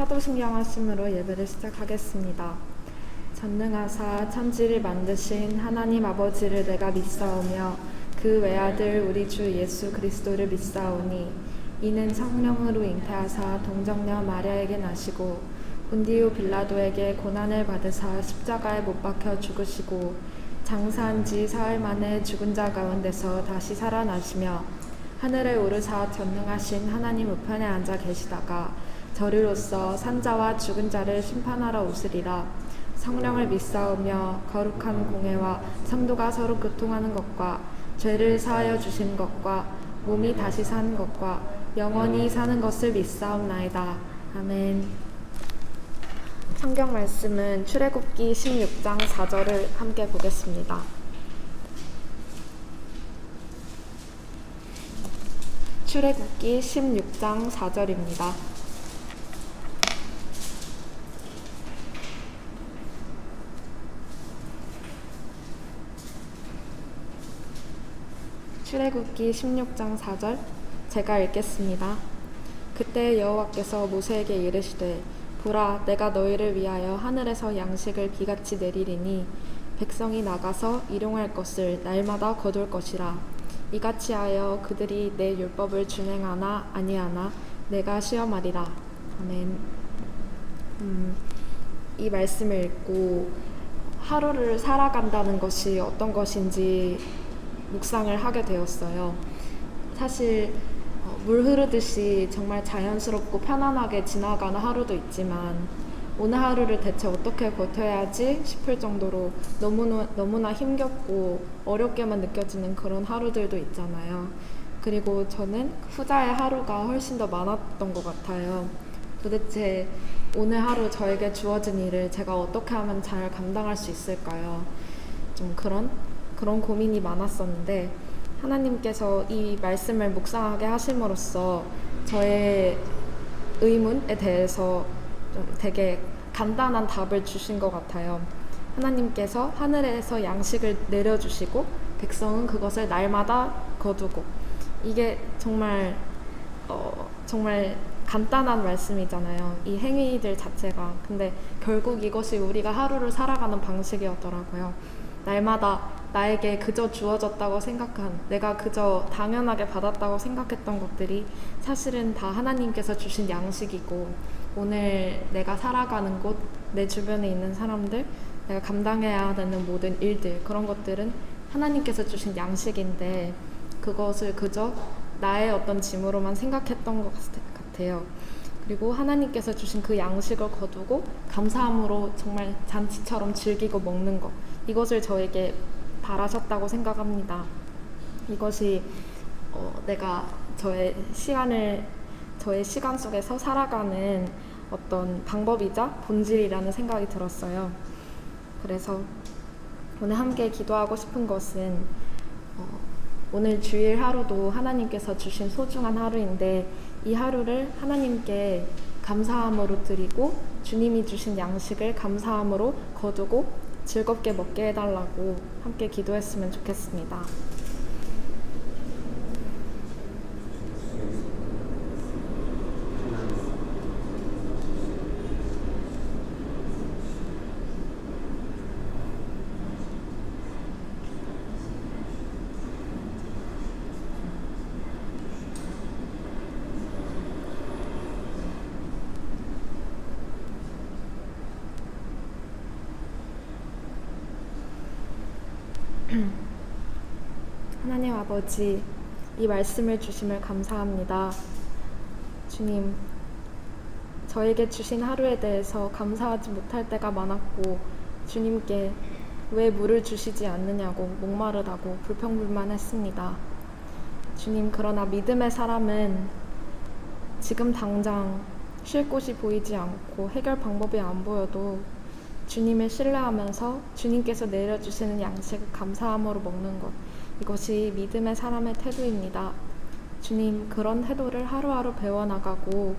사도신경하심으로 예배를 시작하겠습니다. 전능하사 천지를 만드신 하나님 아버지를 내가 믿사오며 그 외아들 우리 주 예수 그리스도를 믿사오니 이는 성령으로 잉태하사 동정녀 마리아에게 나시고 본디오 빌라도에게 고난을 받으사 십자가에 못 박혀 죽으시고 장사한 지 사흘 만에 죽은 자 가운데서 다시 살아나시며 하늘에 오르사 전능하신 하나님 우편에 앉아 계시다가 저리로서 산자와 죽은 자를 심판하러 오시리라. 성령을 믿사오며 거룩한 공회와 성도가 서로 교통하는 것과 죄를 사하여 주신 것과 몸이 다시 사는 것과 영원히 사는 것을 믿사옵나이다. 아멘. 성경 말씀은 출애굽기 16장 4절을 함께 보겠습니다. 출애굽기 16장 4절입니다. 출애굽기 16장 4절 제가 읽겠습니다. 그때 여호와께서 모세에게 이르시되 보라, 내가 너희를 위하여 하늘에서 양식을 비같이 내리리니 백성이 나가서 일용할 것을 날마다 거둘 것이라. 이같이 하여 그들이 내 율법을 준행하나 아니하나 내가 시험하리라. 아멘. 이 말씀을 읽고 하루를 살아간다는 것이 어떤 것인지 묵상을 하게 되었어요. 사실 물 흐르듯이 정말 자연스럽고 편안하게 지나가는 하루도 있지만 오늘 하루를 대체 어떻게 버텨야지 싶을 정도로 너무나 힘겹고 어렵게만 느껴지는 그런 하루들도 있잖아요. 그리고 저는 후자의 하루가 훨씬 더 많았던 것 같아요. 도대체 오늘 하루 저에게 주어진 일을 제가 어떻게 하면 잘 감당할 수 있을까요? 좀 그런 고민이 많았었는데 하나님께서 이 말씀을 묵상하게 하심으로써 저의 의문에 대해서 좀 되게 간단한 답을 주신 것 같아요. 하나님께서 하늘에서 양식을 내려주시고 백성은 그것을 날마다 거두고, 이게 정말 간단한 말씀이잖아요. 이 행위들 자체가. 근데 결국 이것이 우리가 하루를 살아가는 방식이었더라고요. 날마다 나에게 그저 주어졌다고 생각한, 내가 그저 당연하게 받았다고 생각했던 것들이 사실은 다 하나님께서 주신 양식이고, 오늘 내가 살아가는 곳, 내 주변에 있는 사람들, 내가 감당해야 되는 모든 일들, 그런 것들은 하나님께서 주신 양식인데 그것을 그저 나의 어떤 짐으로만 생각했던 것 같아요. 그리고 하나님께서 주신 그 양식을 거두고 감사함으로 정말 잔치처럼 즐기고 먹는 것, 이것을 저에게 바라셨다고 생각합니다. 이것이 내가 저의 시간 속에서 살아가는 어떤 방법이자 본질이라는 생각이 들었어요. 그래서 오늘 함께 기도하고 싶은 것은 오늘 주일 하루도 하나님께서 주신 소중한 하루인데 이 하루를 하나님께 감사함으로 드리고 주님이 주신 양식을 감사함으로 거두고 즐겁게 먹게 해달라고 함께 기도했으면 좋겠습니다. 하나님 아버지, 이 말씀을 주심을 감사합니다. 주님, 저에게 주신 하루에 대해서 감사하지 못할 때가 많았고 주님께 왜 물을 주시지 않느냐고 목마르다고 불평불만했습니다. 주님, 그러나 믿음의 사람은 지금 당장 쉴 곳이 보이지 않고 해결 방법이 안 보여도 주님을 신뢰하면서 주님께서 내려주시는 양식을 감사함으로 먹는 것, 이것이 믿음의 사람의 태도입니다. 주님, 그런 태도를 하루하루 배워나가고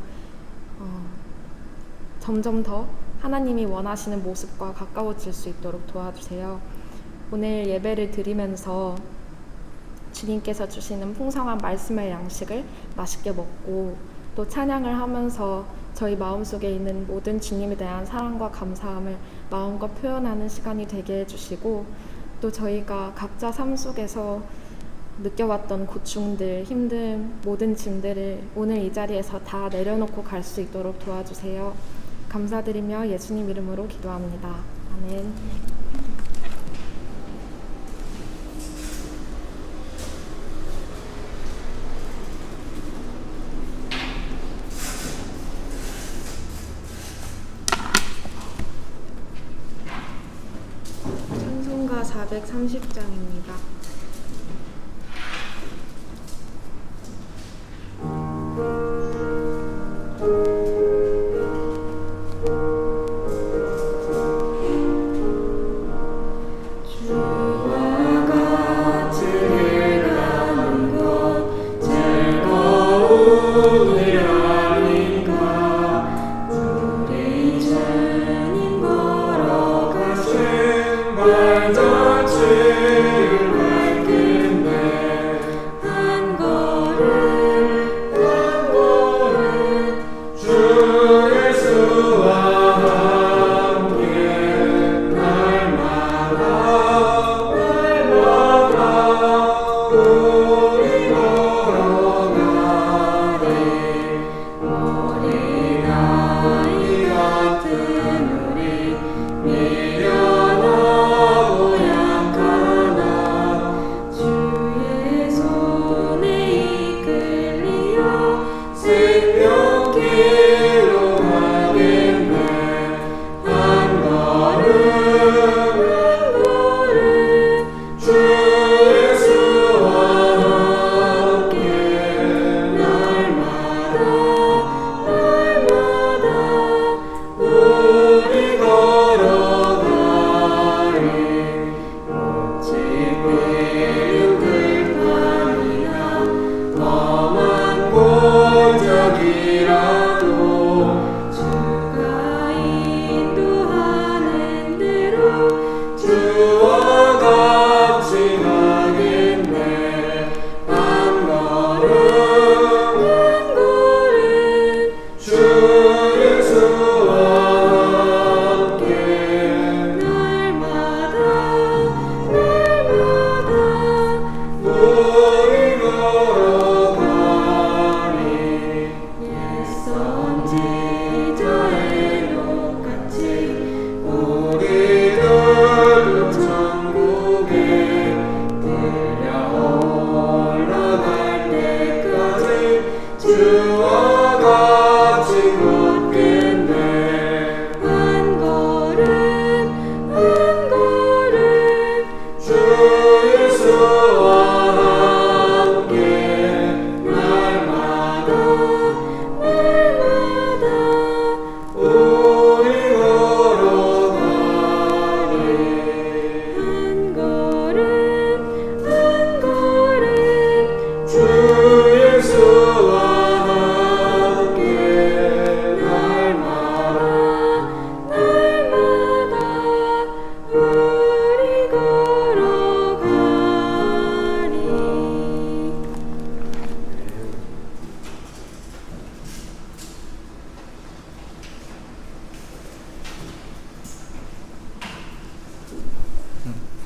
점점 더 하나님이 원하시는 모습과 가까워질 수 있도록 도와주세요. 오늘 예배를 드리면서 주님께서 주시는 풍성한 말씀의 양식을 맛있게 먹고 또 찬양을 하면서 저희 마음속에 있는 모든 주님에 대한 사랑과 감사함을 마음껏 표현하는 시간이 되게 해주시고, 또 저희가 각자 삶 속에서 느껴왔던 고충들, 힘듦, 모든 짐들을 오늘 이 자리에서 다 내려놓고 갈 수 있도록 도와주세요. 감사드리며 예수님 이름으로 기도합니다. 아멘. 찬송가 430장입니다.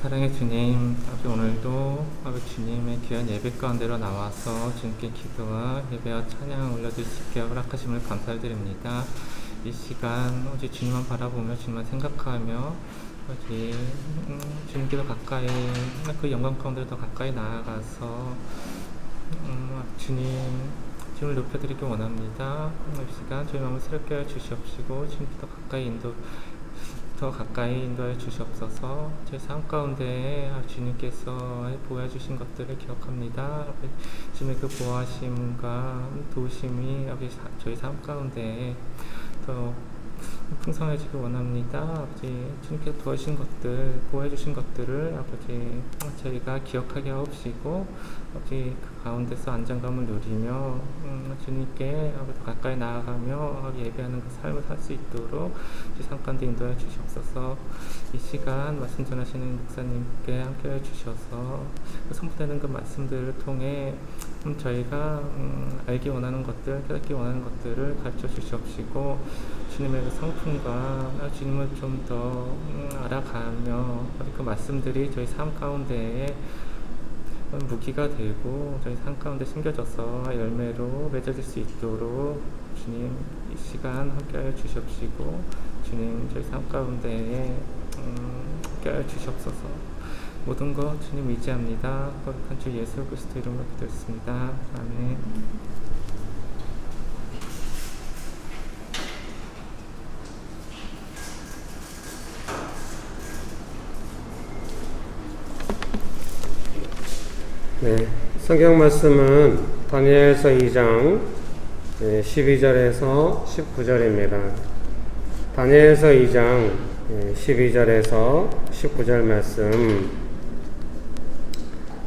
사랑의 주님, 아버지 오늘도 아버지 주님의 귀한 예배 가운데로 나와서 주님께 기도와 예배와 찬양을 올려드릴 수 있게 허락하심을 감사드립니다. 이 시간 어제 주님만 바라보며 주님만 생각하며 어제 주님께 더 가까이 그 영광 가운데로 더 가까이 나아가서 주님을 높여드리기 원합니다. 이 시간 저희 마음을 새롭게 하여 주시옵시고 주님께 더 가까이 인도하여 주시옵소서. 제 삶 가운데 주님께서 보여주신 것들을 기억합니다. 주님의 그 보호하심과 도우심이 저희 삶 가운데 더 풍성해지기 원합니다. 아버지 주님께서 도와주신 것들, 보호해주신 것들을 아버지 저희가 기억하게 하옵시고 아버지 그 가운데서 안정감을 누리며 주님께 아버지 가까이 나아가며 예배하는 그 삶을 살 수 있도록 삶 가운데 인도해 주시옵소서. 이 시간 말씀 전하시는 목사님께 함께해 주셔서 그 선포되는 그 말씀들을 통해 저희가 알기 원하는 것들, 깨닫기 원하는 것들을 가르쳐 주시옵시고 주님의 그 성품과 주님을 좀 더 알아가며 그 말씀들이 저희 삶 가운데에 무기가 되고 저희 삶 가운데 심겨져서 열매로 맺어질 수 있도록 주님 이 시간 함께하여 주시옵시고 주님 저희 삶 가운데에 함께하여 주시옵소서. 모든 것 주님 의지합니다. 거룩한 주 예수 그리스도 이름으로 기도했습니다. 아멘. 네, 성경 말씀은 다니엘서 2장 12절에서 19절입니다. 다니엘서 2장 12절에서 19절 말씀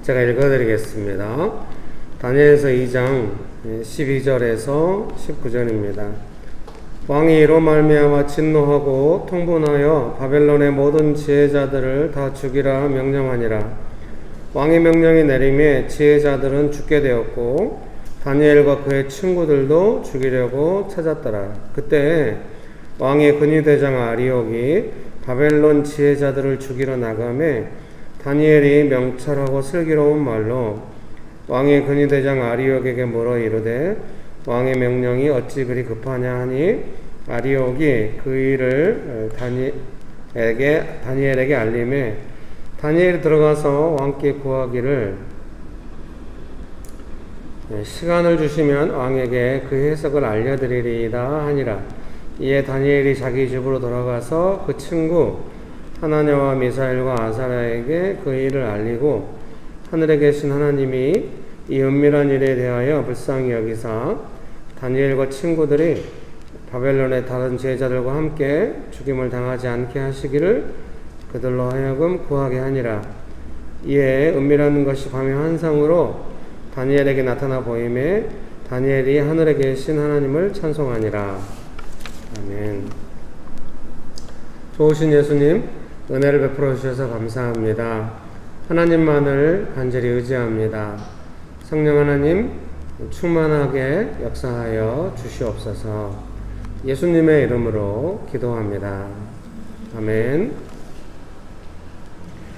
제가 읽어드리겠습니다. 다니엘서 2장 12절에서 19절입니다. 왕이 이로 말미암아 진노하고 통분하여 바벨론의 모든 지혜자들을 다 죽이라 명령하니라. 왕의 명령이 내림에 지혜자들은 죽게 되었고 다니엘과 그의 친구들도 죽이려고 찾았더라. 그때 왕의 근위대장 아리옥이 바벨론 지혜자들을 죽이러 나가매 다니엘이 명철하고 슬기로운 말로 왕의 근위대장 아리옥에게 물어 이르되 왕의 명령이 어찌 그리 급하냐 하니 아리옥이 그 일을 다니엘에게 알림해 다니엘이 들어가서 왕께 구하기를 시간을 주시면 왕에게 그 해석을 알려드리리이다 하니라. 이에 다니엘이 자기 집으로 돌아가서 그 친구 하나냐와 미사엘과 아사랴에게 그 일을 알리고 하늘에 계신 하나님이 이 은밀한 일에 대하여 불쌍히 여기사 다니엘과 친구들이 바벨론의 다른 지혜자들과 함께 죽임을 당하지 않게 하시기를 그들로 하여금 구하게 하니라. 이에 은밀한 것이 밤의 환상으로 다니엘에게 나타나 보임에 다니엘이 하늘에 계신 하나님을 찬송하니라. 아멘. 좋으신 예수님, 은혜를 베풀어 주셔서 감사합니다. 하나님만을 간절히 의지합니다. 성령 하나님, 충만하게 역사하여 주시옵소서. 예수님의 이름으로 기도합니다. 아멘.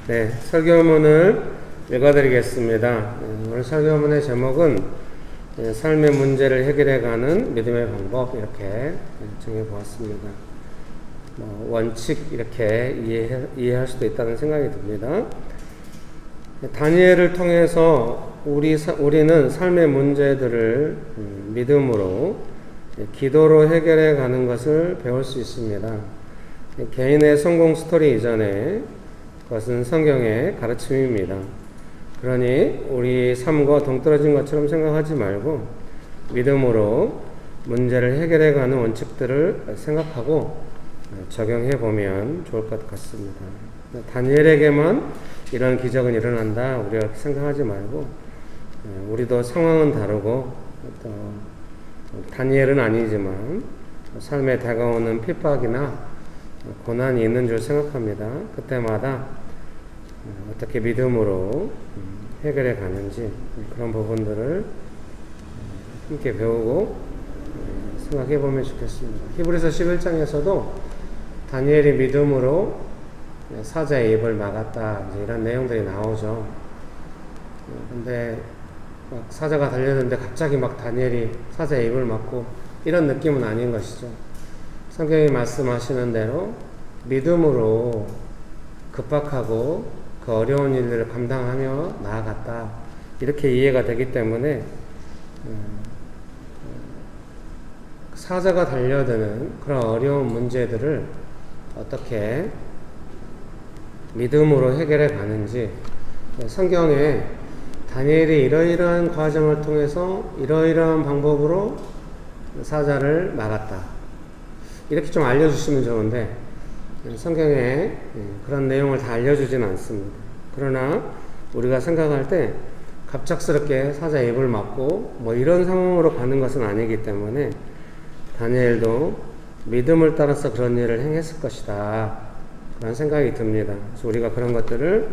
네, 설교문을 읽어드리겠습니다. 오늘 설교문의 제목은 삶의 문제를 해결해가는 믿음의 방법 이렇게 정해보았습니다. 원칙 이렇게 이해할 수도 있다는 생각이 듭니다. 다니엘을 통해서 우리는 삶의 문제들을 믿음으로 기도로 해결해 가는 것을 배울 수 있습니다. 개인의 성공 스토리 이전에 그것은 성경의 가르침입니다. 그러니 우리 삶과 동떨어진 것처럼 생각하지 말고 믿음으로 문제를 해결해 가는 원칙들을 생각하고 적용해 보면 좋을 것 같습니다. 다니엘에게만 이런 기적은 일어난다 우리가 그렇게 생각하지 말고 우리도 상황은 다르고 또 다니엘은 아니지만 삶에 다가오는 핍박이나 고난이 있는 줄 생각합니다. 그때마다 어떻게 믿음으로 해결해 가는지 그런 부분들을 함께 배우고 생각해 보면 좋겠습니다. 히브리서 11장에서도 다니엘이 믿음으로 사자의 입을 막았다 이런 내용들이 나오죠. 근데 막 사자가 달려드는데 갑자기 막 다니엘이 사자의 입을 막고 이런 느낌은 아닌 것이죠. 성경이 말씀하시는 대로 믿음으로 급박하고 그 어려운 일들을 감당하며 나아갔다 이렇게 이해가 되기 때문에 사자가 달려드는 그런 어려운 문제들을 어떻게 믿음으로 해결해 가는지 성경에 다니엘이 이러이러한 과정을 통해서 이러이러한 방법으로 사자를 막았다 이렇게 좀 알려주시면 좋은데 성경에 그런 내용을 다 알려주지는 않습니다. 그러나 우리가 생각할 때 갑작스럽게 사자의 입을 막고 뭐 이런 상황으로 가는 것은 아니기 때문에 다니엘도 믿음을 따라서 그런 일을 행했을 것이다 그런 생각이 듭니다. 그래서 우리가 그런 것들을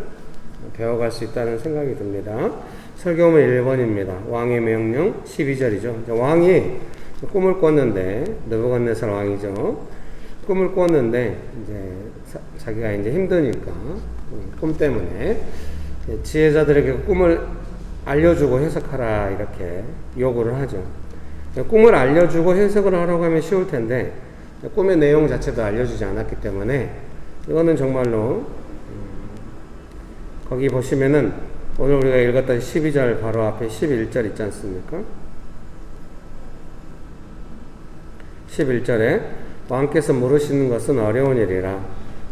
배워갈 수 있다는 생각이 듭니다. 설교문 1번입니다. 왕의 명령 12절이죠. 왕이 꿈을 꿨는데, 느부갓네살 왕이죠. 꿈을 꿨는데 이제 자기가 이제 힘드니까 꿈 때문에 지혜자들에게 꿈을 알려주고 해석하라 이렇게 요구를 하죠. 꿈을 알려주고 해석을 하라고 하면 쉬울 텐데 꿈의 내용 자체도 알려주지 않았기 때문에 이거는 정말로 거기 보시면은 오늘 우리가 읽었던 12절 바로 앞에 11절 있지 않습니까? 11절에 왕께서 물으시는 것은 어려운 일이라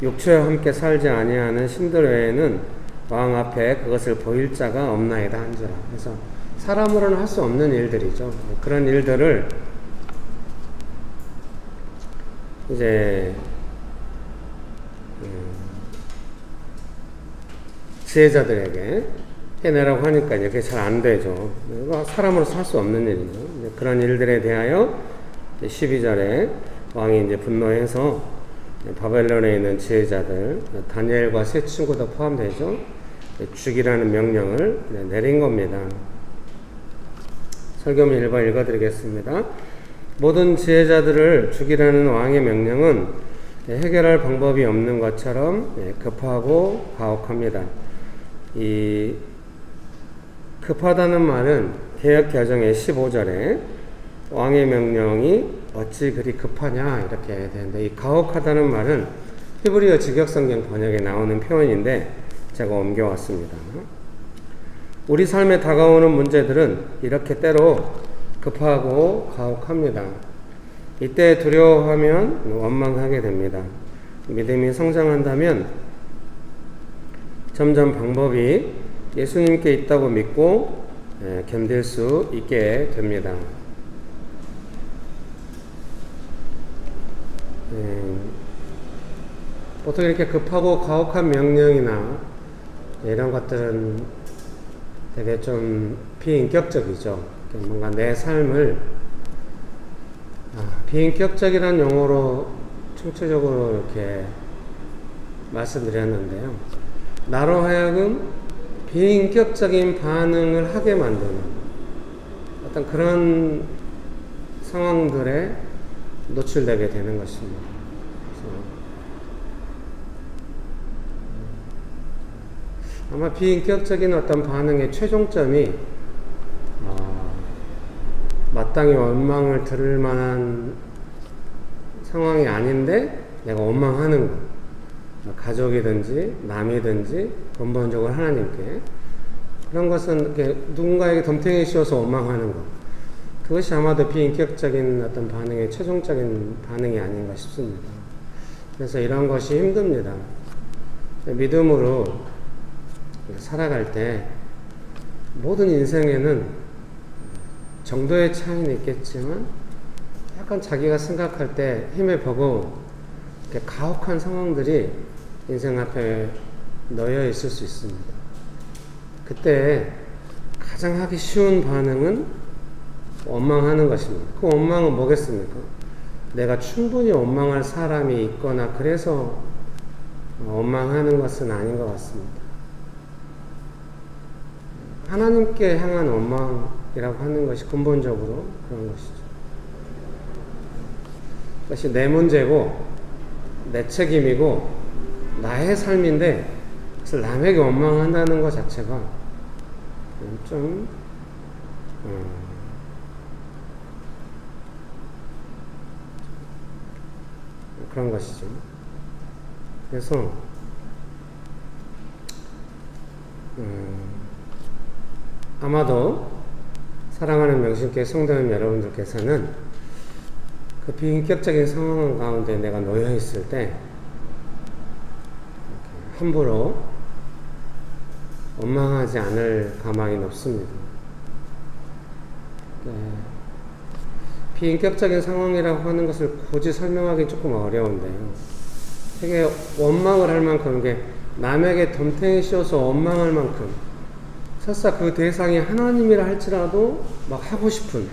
육체와 함께 살지 아니하는 신들 외에는 왕 앞에 그것을 보일 자가 없나이다 한지라. 그래서 사람으로는 할 수 없는 일들이죠. 그런 일들을 이제 지혜자들에게 해내라고 하니까 이렇게 잘 안 되죠. 사람으로서 할 수 없는 일이죠. 그런 일들에 대하여 12절에 왕이 이제 분노해서 바벨론에 있는 지혜자들 다니엘과 세 친구도 포함되죠. 죽이라는 명령을 내린 겁니다. 설교문 1번 읽어드리겠습니다. 모든 지혜자들을 죽이라는 왕의 명령은 해결할 방법이 없는 것처럼 급하고 가혹합니다. 이 급하다는 말은 개역 개정의 15절에 왕의 명령이 어찌 그리 급하냐 이렇게 되는데, 이 가혹하다는 말은 히브리어 직역성경 번역에 나오는 표현인데 제가 옮겨왔습니다. 우리 삶에 다가오는 문제들은 이렇게 때로 급하고 가혹합니다. 이때 두려워하면 원망하게 됩니다. 믿음이 성장한다면 점점 방법이 예수님께 있다고 믿고 견딜 수 있게 됩니다. 보통 이렇게 급하고 가혹한 명령이나 이런 것들은 되게 좀 비인격적이죠. 뭔가 내 삶을 비인격적이라는 용어로 총체적으로 이렇게 말씀드렸는데요. 나로 하여금 비인격적인 반응을 하게 만드는 어떤 그런 상황들에 노출되게 되는 것입니다. 아마 비인격적인 어떤 반응의 최종점이 마땅히 원망을 들을 만한 상황이 아닌데 내가 원망하는 것, 가족이든지 남이든지 근본적으로 하나님께, 그런 것은 이렇게 누군가에게 덤탱이 씌워서 원망하는 것, 그것이 아마도 비인격적인 어떤 반응의 최종적인 반응이 아닌가 싶습니다. 그래서 이런 것이 힘듭니다. 믿음으로 살아갈 때 모든 인생에는 정도의 차이는 있겠지만 약간 자기가 생각할 때 힘에 버거운 가혹한 상황들이 인생 앞에 놓여 있을 수 있습니다. 그때 가장 하기 쉬운 반응은 원망하는 것입니다. 그 원망은 뭐겠습니까? 내가 충분히 원망할 사람이 있거나 그래서 원망하는 것은 아닌 것 같습니다. 하나님께 향한 원망이라고 하는 것이 근본적으로 그런 것이죠. 그것이 내 문제고 내 책임이고 나의 삶인데 그래서 남에게 원망한다는 것 자체가 좀 그런 것이죠. 그래서 아마도 사랑하는 명심교회 성도님 여러분들께서는 그 비인격적인 상황 가운데 내가 놓여 있을 때 함부로 원망하지 않을 가망이 높습니다. 비인격적인 상황이라고 하는 것을 굳이 설명하기 조금 어려운데요. 되게 원망을 할 만큼, 이게 남에게 덤탱이 씌워서 원망할 만큼, 설사 그 대상이 하나님이라 할지라도 막 하고 싶은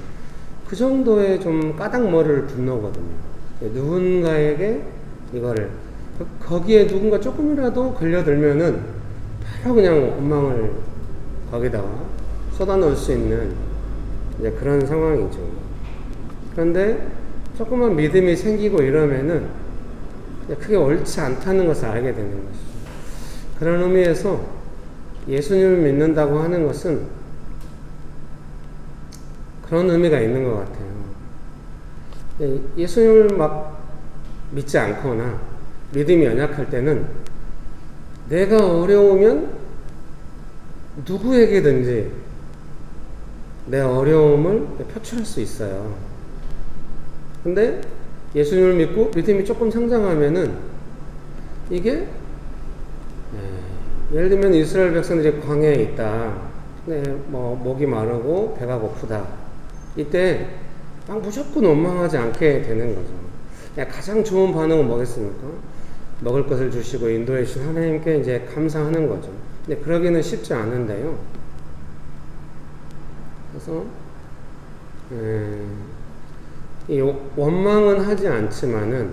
그 정도의 좀 까닭머리를 분노거든요. 누군가에게 이거를, 거기에 누군가 조금이라도 걸려들면은 바로 그냥 원망을 거기다가 쏟아놓을 수 있는 이제 그런 상황이죠. 그런데 조금만 믿음이 생기고 이러면은 크게 옳지 않다는 것을 알게 되는 것이죠. 그런 의미에서 예수님을 믿는다고 하는 것은 그런 의미가 있는 것 같아요. 예수님을 막 믿지 않거나 믿음이 연약할 때는 내가 어려우면 누구에게든지 내 어려움을 표출할 수 있어요. 근데 예수님을 믿고 믿음이 조금 성장하면은 이게 예를 들면 이스라엘 백성들이 광야에 있다. 뭐 목이 마르고 배가 고프다. 이때 막 무조건 원망하지 않게 되는 거죠. 가장 좋은 반응은 뭐겠습니까? 먹을 것을 주시고 인도해 주신 하나님께 이제 감사하는 거죠. 근데 그러기는 쉽지 않은데요. 그래서 이 원망은 하지 않지만은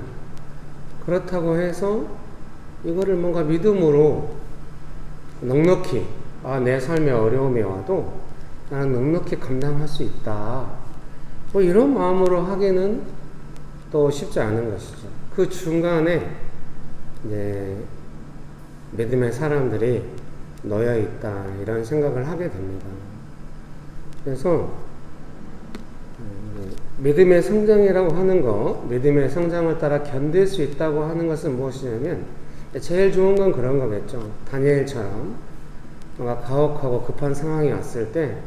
그렇다고 해서 이거를 뭔가 믿음으로 넉넉히 내 삶에 어려움이 와도 나는 넉넉히 감당할 수 있다. 뭐 이런 마음으로 하기는 또 쉽지 않은 것이죠. 그 중간에 이제 믿음의 사람들이 놓여 있다 이런 생각을 하게 됩니다. 그래서 믿음의 성장이라고 하는 거, 믿음의 성장을 따라 견딜 수 있다고 하는 것은 무엇이냐면 제일 좋은 건 그런 거겠죠. 다니엘처럼 뭔가 가혹하고 급한 상황이 왔을 때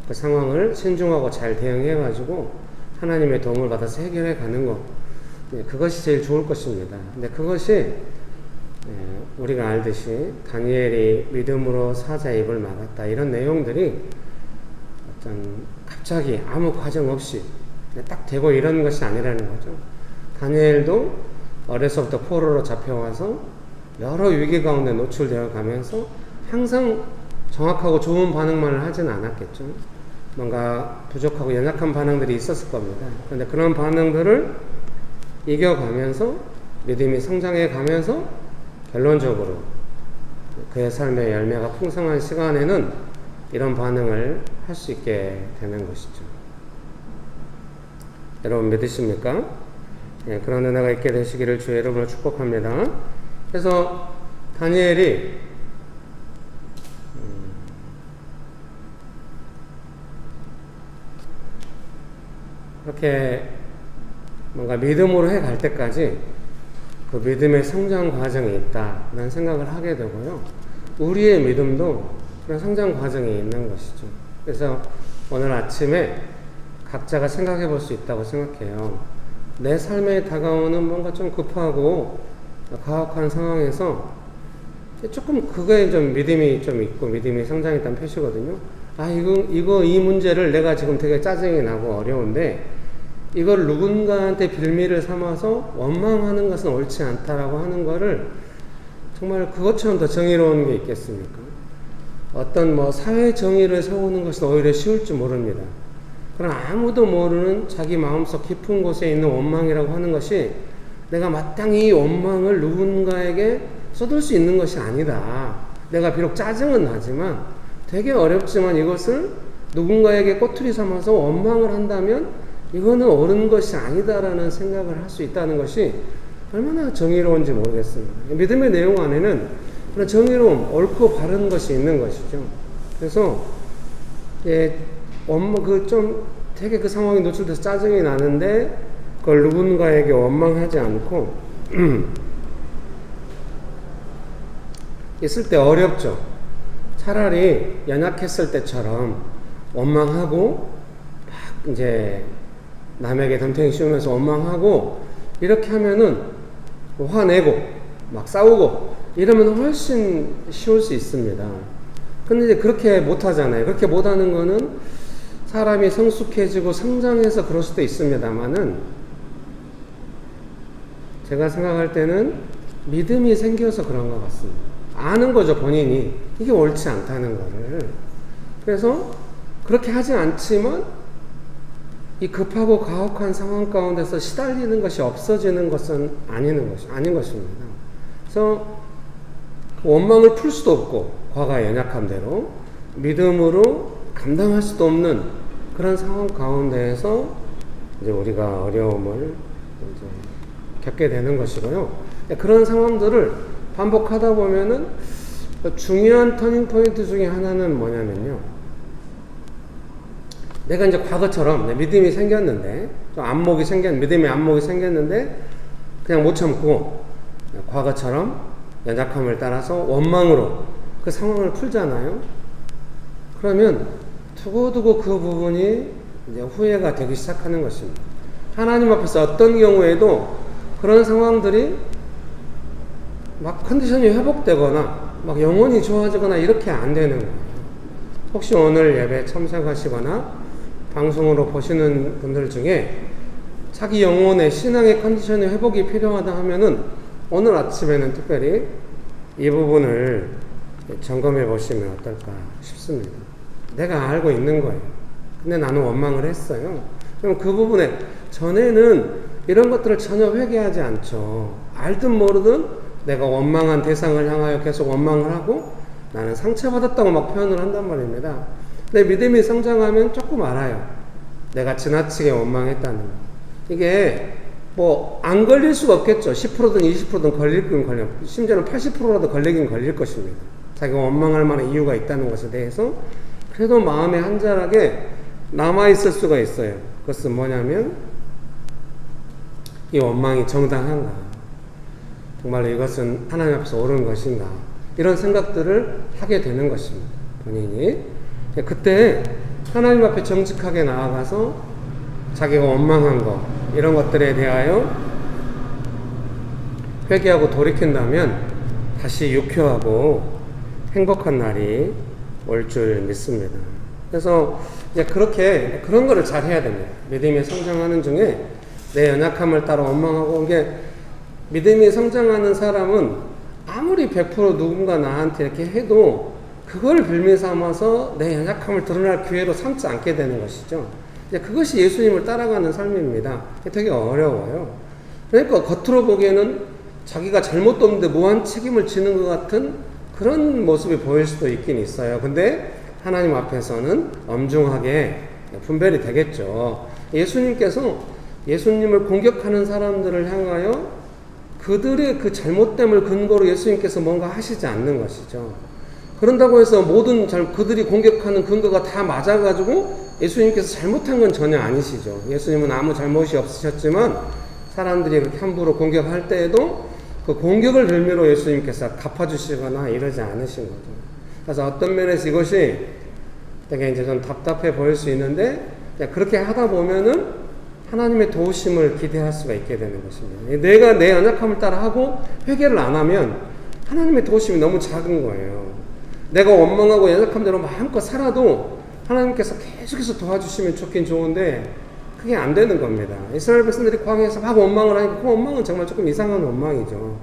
그 상황을 신중하고 잘 대응해가지고 하나님의 도움을 받아서 해결해 가는 것, 그것이 제일 좋을 것입니다. 근데 그것이 우리가 알듯이 다니엘이 믿음으로 사자의 입을 막았다 이런 내용들이 어떤 갑자기 아무 과정 없이 딱 되고 이런 것이 아니라는 거죠. 다니엘도 어려서부터 포로로 잡혀와서 여러 위기 가운데 노출되어 가면서 항상 정확하고 좋은 반응만을 하진 않았겠죠. 뭔가 부족하고 연약한 반응들이 있었을 겁니다. 그런데 그런 반응들을 이겨가면서 믿음이 성장해 가면서 결론적으로 그의 삶의 열매가 풍성한 시간에는 이런 반응을 할 수 있게 되는 것이죠. 여러분 믿으십니까? 그런 은혜가 있게 되시기를 주의 이름으로 축복합니다. 그래서 다니엘이 그렇게 뭔가 믿음으로 해갈 때까지 그 믿음의 성장 과정이 있다라는 생각을 하게 되고요. 우리의 믿음도 그런 성장 과정이 있는 것이죠. 그래서 오늘 아침에 각자가 생각해 볼 수 있다고 생각해요. 내 삶에 다가오는 뭔가 좀 급하고 가혹한 상황에서 조금 그거에 좀 믿음이 좀 있고 믿음이 성장했다는 표시거든요. 이 문제를 내가 지금 되게 짜증이 나고 어려운데 이걸 누군가한테 빌미를 삼아서 원망하는 것은 옳지 않다라고 하는 거를 정말 그것처럼 더 정의로운 게 있겠습니까? 어떤 사회 정의를 세우는 것은 오히려 쉬울지 모릅니다. 그러나 아무도 모르는 자기 마음속 깊은 곳에 있는 원망이라고 하는 것이 내가 마땅히 이 원망을 누군가에게 쏟을 수 있는 것이 아니다. 내가 비록 짜증은 나지만 되게 어렵지만 이것을 누군가에게 꼬투리 삼아서 원망을 한다면 이거는 옳은 것이 아니다라는 생각을 할 수 있다는 것이 얼마나 정의로운지 모르겠습니다. 믿음의 내용 안에는 그런 정의로움, 옳고 바른 것이 있는 것이죠. 그래서 좀 되게 그 상황에 노출돼서 짜증이 나는데 그걸 누군가에게 원망하지 않고 있을 때 어렵죠. 차라리 연약했을 때처럼 원망하고 막 이제 남에게 덤탱이 씌우면서 원망하고 이렇게 하면은 화내고 막 싸우고 이러면 훨씬 쉬울 수 있습니다. 근데 이제 그렇게 못 하잖아요. 그렇게 못 하는 거는 사람이 성숙해지고 성장해서 그럴 수도 있습니다만은 제가 생각할 때는 믿음이 생겨서 그런 것 같습니다. 아는 거죠, 본인이. 이게 옳지 않다는 거를. 그래서 그렇게 하지 않지만 이 급하고 가혹한 상황 가운데서 시달리는 것이 없어지는 것은 아닌 것입니다. 그래서 원망을 풀 수도 없고 과거의 연약함대로 믿음으로 감당할 수도 없는 그런 상황 가운데에서 이제 우리가 어려움을 이제 겪게 되는 것이고요. 그런 상황들을 반복하다 보면은 중요한 터닝 포인트 중에 하나는 뭐냐면요. 내가 이제 과거처럼 내 믿음이 생겼는데, 믿음의 안목이 생겼는데, 그냥 못 참고, 과거처럼 연약함을 따라서 원망으로 그 상황을 풀잖아요. 그러면 두고두고 그 부분이 이제 후회가 되기 시작하는 것입니다. 하나님 앞에서 어떤 경우에도 그런 상황들이 막 컨디션이 회복되거나 막 영혼이 좋아지거나 이렇게 안 되는 거예요. 혹시 오늘 예배 참석하시거나 방송으로 보시는 분들 중에 자기 영혼의 신앙의 컨디션의 회복이 필요하다 하면은 오늘 아침에는 특별히 이 부분을 점검해 보시면 어떨까 싶습니다. 내가 알고 있는 거예요. 근데 나는 원망을 했어요. 그럼 그 부분에 전에는 이런 것들을 전혀 회개하지 않죠. 알든 모르든 내가 원망한 대상을 향하여 계속 원망을 하고 나는 상처받았다고 막 표현을 한단 말입니다. 근데 믿음이 성장하면 조금 알아요. 내가 지나치게 원망했다는 거. 이게 뭐 안 걸릴 수가 없겠죠. 10%든 20%든 걸리긴 걸려. 심지어는 80%라도 걸리긴 걸릴 것입니다. 자기가 원망할 만한 이유가 있다는 것에 대해서. 그래도 마음에 한 자락에 남아있을 수가 있어요. 그것은 뭐냐면 이 원망이 정당한가, 정말로 이것은 하나님 앞에서 옳은 것인가, 이런 생각들을 하게 되는 것입니다. 본인이 그때 하나님 앞에 정직하게 나아가서 자기가 원망한 것, 이런 것들에 대하여 회개하고 돌이킨다면 다시 유쾌하고 행복한 날이 올 줄 믿습니다. 그래서 이제 그런 거를 잘 해야 됩니다. 믿음이 성장하는 중에 내 연약함을 따라 원망하고, 이게 믿음이 성장하는 사람은 아무리 100% 누군가 나한테 이렇게 해도 그걸 빌미 삼아서 내 연약함을 드러날 기회로 삼지 않게 되는 것이죠. 이제 그것이 예수님을 따라가는 삶입니다. 되게 어려워요. 그러니까 겉으로 보기에는 자기가 잘못도 없는데 무한 책임을 지는 것 같은 그런 모습이 보일 수도 있긴 있어요. 근데 하나님 앞에서는 엄중하게 분별이 되겠죠. 예수님을 공격하는 사람들을 향하여 그들의 그 잘못됨을 근거로 예수님께서 뭔가 하시지 않는 것이죠. 그런다고 해서 그들이 공격하는 근거가 다 맞아가지고 예수님께서 잘못한 건 전혀 아니시죠. 예수님은 아무 잘못이 없으셨지만 사람들이 그렇게 함부로 공격할 때에도 그 공격을 빌미로 예수님께서 갚아주시거나 이러지 않으신 거죠. 그래서 어떤 면에서 이것이 되게 이제 좀 답답해 보일 수 있는데, 그렇게 하다 보면은 하나님의 도우심을 기대할 수가 있게 되는 것입니다. 내가 내 연약함을 따라 하고 회개를 안 하면 하나님의 도우심이 너무 작은 거예요. 내가 원망하고 연약함대로 마음껏 살아도 하나님께서 계속해서 도와주시면 좋긴 좋은데 그게 안 되는 겁니다. 이스라엘 백성들이 광야에서 막 원망을 하니까 그 원망은 정말 조금 이상한 원망이죠.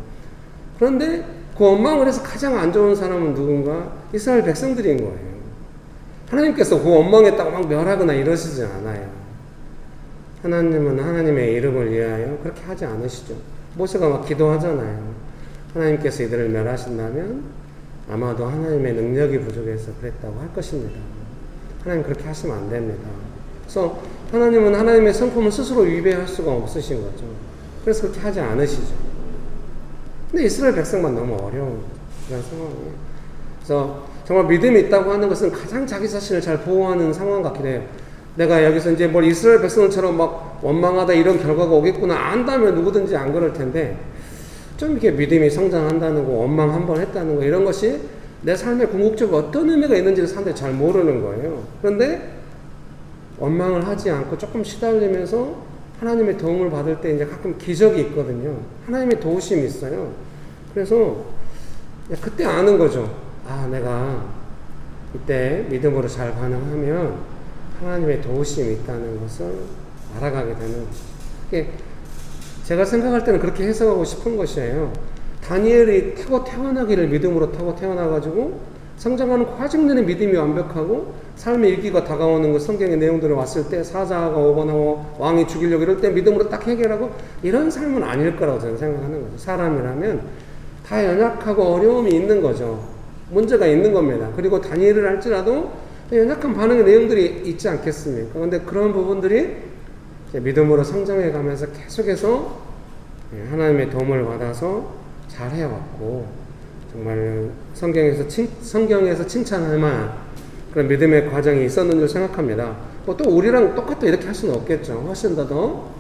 그런데 그 원망을 해서 가장 안 좋은 사람은 누군가? 이스라엘 백성들인 거예요. 하나님께서 그 원망했다고 막 멸하거나 이러시지 않아요. 하나님은 하나님의 이름을 위하여 그렇게 하지 않으시죠. 모세가 막 기도하잖아요. 하나님께서 이들을 멸하신다면 아마도 하나님의 능력이 부족해서 그랬다고 할 것입니다. 하나님 그렇게 하시면 안 됩니다. 그래서 하나님은 하나님의 성품을 스스로 위배할 수가 없으신 거죠. 그래서 그렇게 하지 않으시죠. 근데 이스라엘 백성만 너무 어려운 그런 상황이에요. 그래서 정말 믿음이 있다고 하는 것은 가장 자기 자신을 잘 보호하는 상황 같긴 해요. 내가 여기서 이제 뭘 이스라엘 백성처럼 막 원망하다 이런 결과가 오겠구나 안다면 누구든지 안 그럴 텐데, 좀 이렇게 믿음이 성장한다는 거, 원망 한 번 했다는 거, 이런 것이 내 삶에 궁극적으로 어떤 의미가 있는지를 사람들이 잘 모르는 거예요. 그런데 원망을 하지 않고 조금 시달리면서 하나님의 도움을 받을 때 이제 가끔 기적이 있거든요. 하나님의 도우심이 있어요. 그래서 그때 아는 거죠. 아, 내가 이때 믿음으로 잘 반응하면 하나님의 도우심이 있다는 것을 알아가게 되는 거죠. 제가 생각할 때는 그렇게 해석하고 싶은 것이에요. 다니엘이 타고 태어나기를 믿음으로 타고 태어나가지고 성장하는 과정 내내 믿음이 완벽하고 삶의 위기가 다가오는 그 성경의 내용들을 왔을 때 사자가 오거나 왕이 죽이려고 이럴 때 믿음으로 딱 해결하고 이런 삶은 아닐 거라고 저는 생각하는 거죠. 사람이라면 다 연약하고 어려움이 있는 거죠. 문제가 있는 겁니다. 그리고 다니엘을 할지라도 연약한 반응의 내용들이 있지 않겠습니까? 그런데 그런 부분들이 믿음으로 성장해 가면서 계속해서 하나님의 도움을 받아서 잘 해왔고, 정말 성경에서 칭찬할 만한 그런 믿음의 과정이 있었는 줄 생각합니다. 또 우리랑 똑같다 이렇게 할 수는 없겠죠. 훨씬 더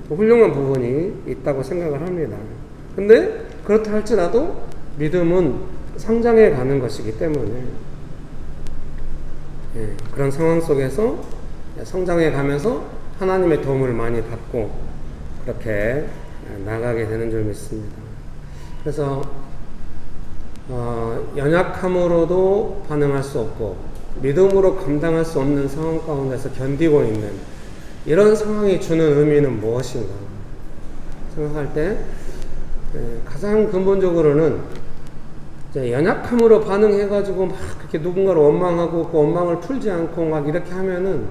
훌륭한 부분이 있다고 생각을 합니다. 근데 그렇다 할지라도 믿음은 성장해 가는 것이기 때문에 그런 상황 속에서 성장해 가면서 하나님의 도움을 많이 받고 그렇게 나가게 되는 줄 믿습니다. 그래서 연약함으로도 반응할 수 없고 믿음으로 감당할 수 없는 상황 가운데서 견디고 있는 이런 상황이 주는 의미는 무엇인가 생각할 때 가장 근본적으로는 이제 연약함으로 반응해가지고 막 그렇게 누군가를 원망하고 그 원망을 풀지 않고 막 이렇게 하면은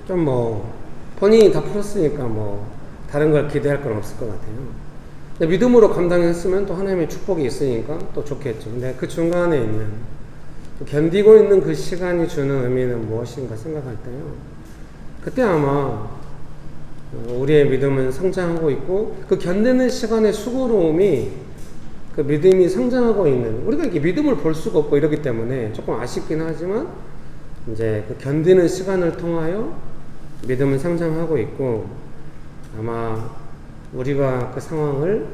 좀 본인이 다 풀었으니까 다른 걸 기대할 건 없을 것 같아요. 근데 믿음으로 감당했으면 또 하나님의 축복이 있으니까 또 좋겠죠. 근데 그 중간에 있는 견디고 있는 그 시간이 주는 의미는 무엇인가 생각할 때요, 그때 아마 우리의 믿음은 성장하고 있고 그 견디는 시간의 수고로움이 그 믿음이 성장하고 있는, 우리가 이렇게 믿음을 볼 수가 없고 이러기 때문에 조금 아쉽긴 하지만 이제 그 견디는 시간을 통하여 믿음은 성장하고 있고, 아마 우리가 그 상황을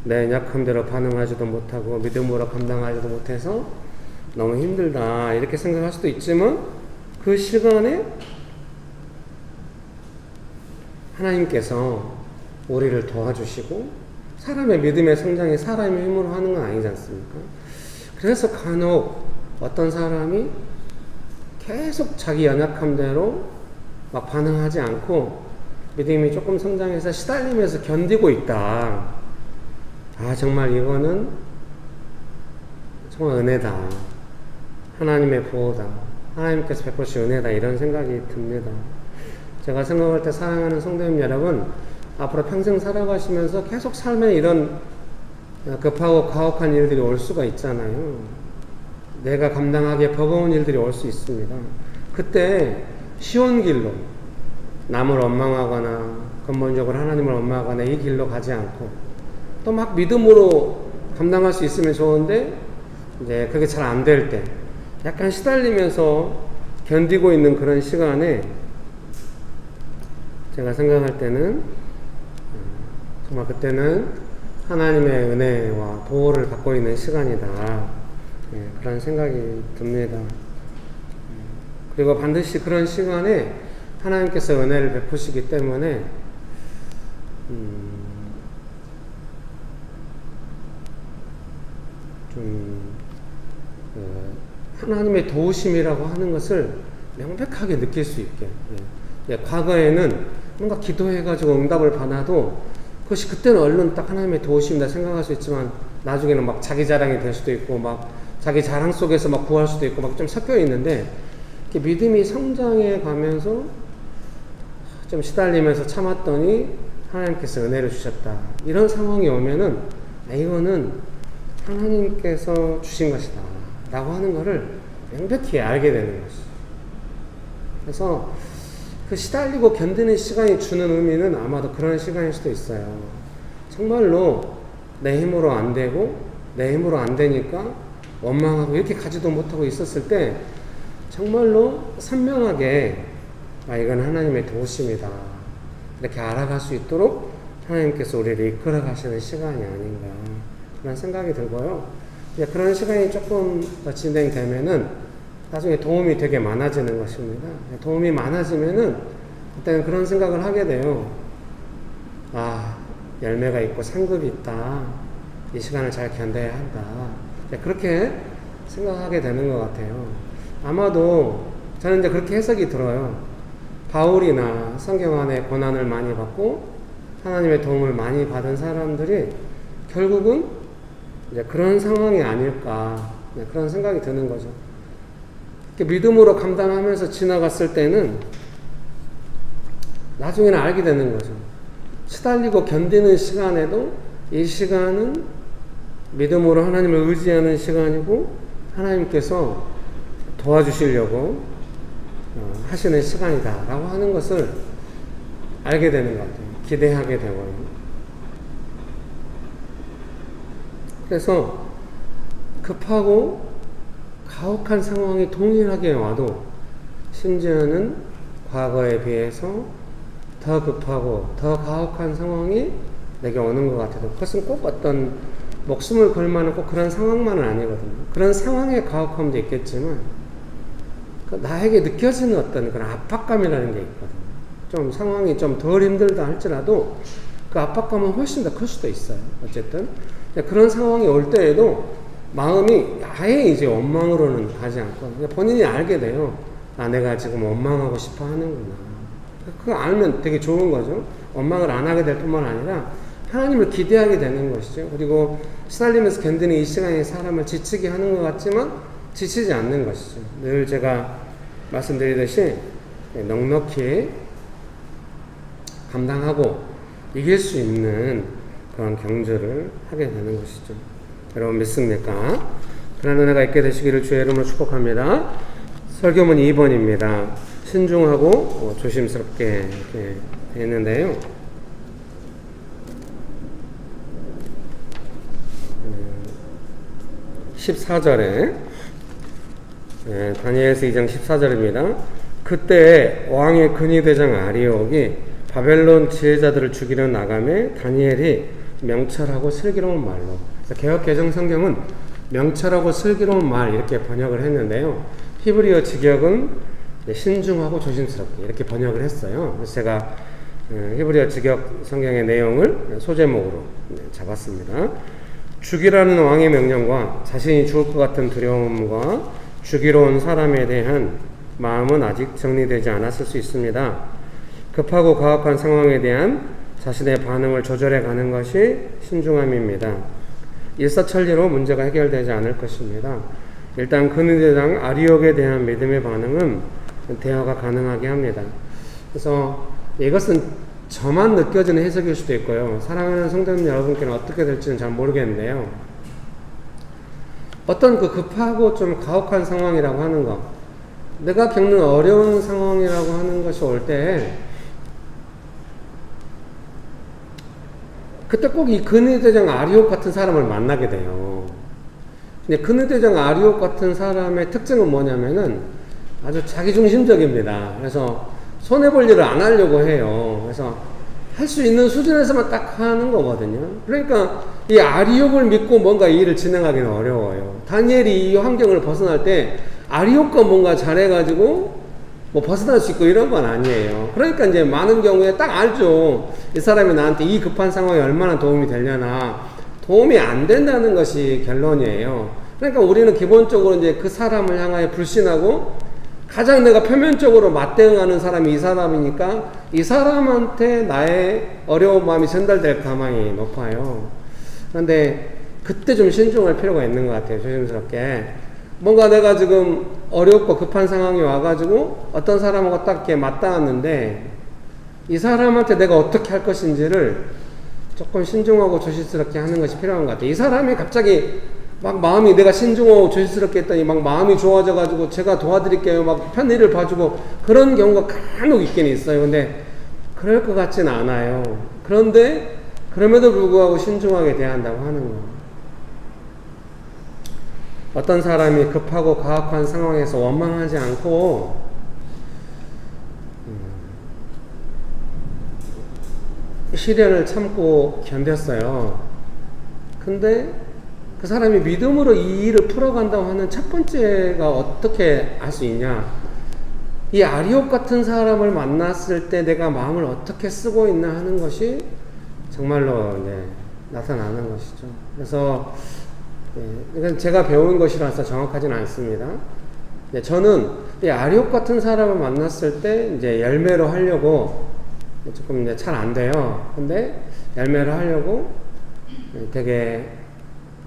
내 연약함대로 반응하지도 못하고 믿음으로 감당하지도 못해서 너무 힘들다 이렇게 생각할 수도 있지만, 그 시간에 하나님께서 우리를 도와주시고, 사람의 믿음의 성장이 사람의 힘으로 하는 건 아니지 않습니까? 그래서 간혹 어떤 사람이 계속 자기 연약함대로 막 반응하지 않고 믿음이 조금 성장해서 시달리면서 견디고 있다. 정말 이거는 정말 은혜다. 하나님의 보호다. 하나님께서 베푸신 은혜다. 이런 생각이 듭니다. 제가 생각할 때 사랑하는 성도님 여러분, 앞으로 평생 살아가시면서 계속 삶에 이런 급하고 가혹한 일들이 올 수가 있잖아요. 내가 감당하기에 버거운 일들이 올 수 있습니다. 그때 쉬운 길로 남을 원망하거나 근본적으로 하나님을 원망하거나 이 길로 가지 않고 또 막 믿음으로 감당할 수 있으면 좋은데 이제 그게 잘 안 될 때 약간 시달리면서 견디고 있는 그런 시간에 제가 생각할 때는 정말 그때는 하나님의 은혜와 보호를 받고 있는 시간이다. 그런 생각이 듭니다. 그리고 반드시 그런 시간에 하나님께서 은혜를 베푸시기 때문에 하나님의 도우심이라고 하는 것을 명백하게 느낄 수 있게. 과거에는 뭔가 기도해가지고 응답을 받아도 그것이 그때는 얼른 딱 하나님의 도우심이다 생각할 수 있지만 나중에는 막 자기 자랑이 될 수도 있고 막 자기 자랑 속에서 막 구할 수도 있고 막 좀 섞여 있는데, 믿음이 성장해 가면서 좀 시달리면서 참았더니 하나님께서 은혜를 주셨다. 이런 상황이 오면은 이거는 하나님께서 주신 것이다 라고 하는 것을 명백히 알게 되는 것이죠. 그래서 그 시달리고 견디는 시간이 주는 의미는 아마도 그런 시간일 수도 있어요. 정말로 내 힘으로 안 되고 내 힘으로 안 되니까 원망하고 이렇게 가지도 못하고 있었을 때 정말로 선명하게 이건 하나님의 도우심이다 이렇게 알아갈 수 있도록 하나님께서 우리를 이끌어 가시는 시간이 아닌가 그런 생각이 들고요. 그런 시간이 조금 더 진행되면은 나중에 도움이 되게 많아지는 것입니다. 도움이 많아지면은 그때는 그런 생각을 하게 돼요. 열매가 있고 상급이 있다. 이 시간을 잘 견뎌야 한다. 그렇게 생각하게 되는 것 같아요. 아마도 저는 이제 그렇게 해석이 들어요. 바울이나 성경 안에 고난을 많이 받고 하나님의 도움을 많이 받은 사람들이 결국은 이제 그런 상황이 아닐까 그런 생각이 드는 거죠. 믿음으로 감당하면서 지나갔을 때는 나중에는 알게 되는 거죠. 시달리고 견디는 시간에도 이 시간은 믿음으로 하나님을 의지하는 시간이고 하나님께서 도와주시려고 하시는 시간이다라고 하는 것을 알게 되는 것 같아요. 기대하게 되고요. 그래서 급하고 가혹한 상황이 동일하게 와도 심지어는 과거에 비해서 더 급하고 더 가혹한 상황이 내게 오는 것 같아도 그것은 꼭 어떤 목숨을 걸 만한 꼭 그런 상황만은 아니거든요. 그런 상황의 가혹함도 있겠지만 나에게 느껴지는 어떤 그런 압박감이라는 게 있거든요. 좀 상황이 좀 덜 힘들다 할지라도 그 압박감은 훨씬 더 클 수도 있어요. 어쨌든 그런 상황이 올 때에도 마음이 아예 이제 원망으로는 가지 않고 본인이 알게 돼요. 아, 내가 지금 원망하고 싶어 하는구나. 그거 알면 되게 좋은 거죠. 원망을 안 하게 될 뿐만 아니라 하나님을 기대하게 되는 것이죠. 그리고 시달리면서 견디는 이 시간에 사람을 지치게 하는 것 같지만 지치지 않는 것이죠. 늘 제가 말씀드리듯이 넉넉히 감당하고 이길 수 있는 그런 경주를 하게 되는 것이죠. 여러분 믿습니까? 그런 은혜가 있게 되시기를 주의 이름으로 축복합니다. 설교문 2번입니다. 신중하고 조심스럽게 이렇게 되어 있는데요. 14절에 다니엘서 2장 14절입니다. 그때 왕의 근위대장 아리옥이 바벨론 지혜자들을 죽이려 나가매 다니엘이 명철하고 슬기로운 말로, 개역 개정 성경은 명철하고 슬기로운 말 이렇게 번역을 했는데요. 히브리어 직역은 신중하고 조심스럽게 이렇게 번역을 했어요. 그래서 제가 히브리어 직역 성경의 내용을 소제목으로 잡았습니다. 죽이라는 왕의 명령과 자신이 죽을 것 같은 두려움과 죽이러 온 사람에 대한 마음은 아직 정리되지 않았을 수 있습니다. 급하고 가혹한 상황에 대한 자신의 반응을 조절해 가는 것이 신중함입니다. 일사천리로 문제가 해결되지 않을 것입니다. 일단 근위대장 아리옥에 대한 믿음의 반응은 대화가 가능하게 합니다. 그래서 이것은 저만 느껴지는 해석일 수도 있고요. 사랑하는 성도님 여러분께는 어떻게 될지는 잘 모르겠는데요. 어떤 그 급하고 좀 가혹한 상황이라고 하는 것, 내가 겪는 어려운 상황이라고 하는 것이 올 때, 그때 꼭 이 근위대장 아리옥 같은 사람을 만나게 돼요. 근데 근위대장 아리옥 같은 사람의 특징은 뭐냐면은 아주 자기중심적입니다. 그래서 손해볼 일을 안 하려고 해요. 그래서 할 수 있는 수준에서만 딱 하는 거거든요. 그러니까 이 아리옥을 믿고 뭔가 이 일을 진행하기는 어려워요. 다니엘이 이 환경을 벗어날 때 아리옥과 뭔가 잘해가지고 뭐 벗어날 수 있고 이런 건 아니에요. 그러니까 이제 많은 경우에 딱 알죠. 이 사람이 나한테 이 급한 상황에 얼마나 도움이 되려나. 도움이 안 된다는 것이 결론이에요. 그러니까 우리는 기본적으로 이제 그 사람을 향하여 불신하고 가장 내가 표면적으로 맞대응하는 사람이 이 사람이니까 이 사람한테 나의 어려운 마음이 전달될 가망이 높아요. 그런데 그때 좀 신중할 필요가 있는 것 같아요. 조심스럽게. 뭔가 내가 지금 어렵고 급한 상황이 와가지고 어떤 사람하고 딱 이렇게 맞닿았는데 이 사람한테 내가 어떻게 할 것인지를 조금 신중하고 조심스럽게 하는 것이 필요한 것 같아요. 이 사람이 갑자기 막 마음이 내가 신중하고 조심스럽게 했더니 막 마음이 좋아져가지고 제가 도와드릴게요. 막 편의를 봐주고 그런 경우가 간혹 있긴 있어요. 근데 그럴 것 같진 않아요. 그런데 그럼에도 불구하고 신중하게 대한다고 하는 거예요. 어떤 사람이 급하고 가혹한 상황에서 원망하지 않고 시련을 참고 견뎠어요. 근데 그 사람이 믿음으로 이 일을 풀어간다고 하는 첫 번째가 어떻게 할 수 있냐? 이 아리옥 같은 사람을 만났을 때 내가 마음을 어떻게 쓰고 있나 하는 것이 정말로 나타나는 것이죠. 그래서 이건 제가 배운 것이라서 정확하진 않습니다. 저는 이 아리옥 같은 사람을 만났을 때 이제 열매로 하려고 조금 잘 안 돼요. 근데 열매로 하려고 되게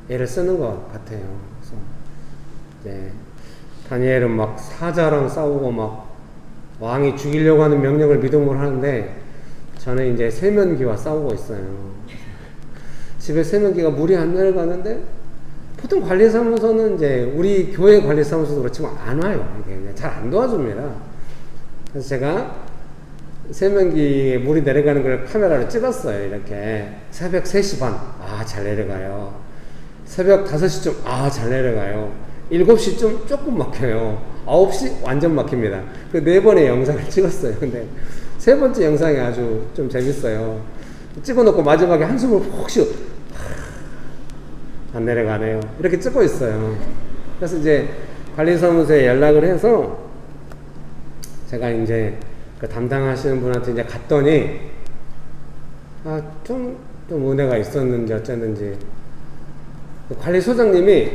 애를 쓰는 것 같아요. 그래서 이제 다니엘은 막 사자랑 싸우고 막 왕이 죽이려고 하는 명령을 믿음으로 하는데 저는 이제 세면기와 싸우고 있어요. 집에 세면기가 물이 안 내려가는데 보통 관리사무소는 이제 우리 교회 관리사무소도 그렇지만 안 와요. 잘 안 도와줍니다. 그래서 제가 세면기에 물이 내려가는 걸 카메라로 찍었어요. 이렇게 새벽 3시 반, 아, 잘 내려가요. 새벽 5시쯤, 아, 잘 내려가요. 7시쯤 조금 막혀요. 9시 완전 막힙니다. 그 4번의 영상을 찍었어요. 근데 3번째 영상이 아주 좀 재밌어요. 찍어놓고 마지막에 한숨을 푹 쉬어. 안 내려가네요. 이렇게 찍고 있어요. 그래서 이제 관리사무소에 연락을 해서 제가 이제 그 담당하시는 분한테 이제 갔더니 좀 은혜가 있었는지 어쨌는지 그 관리소장님이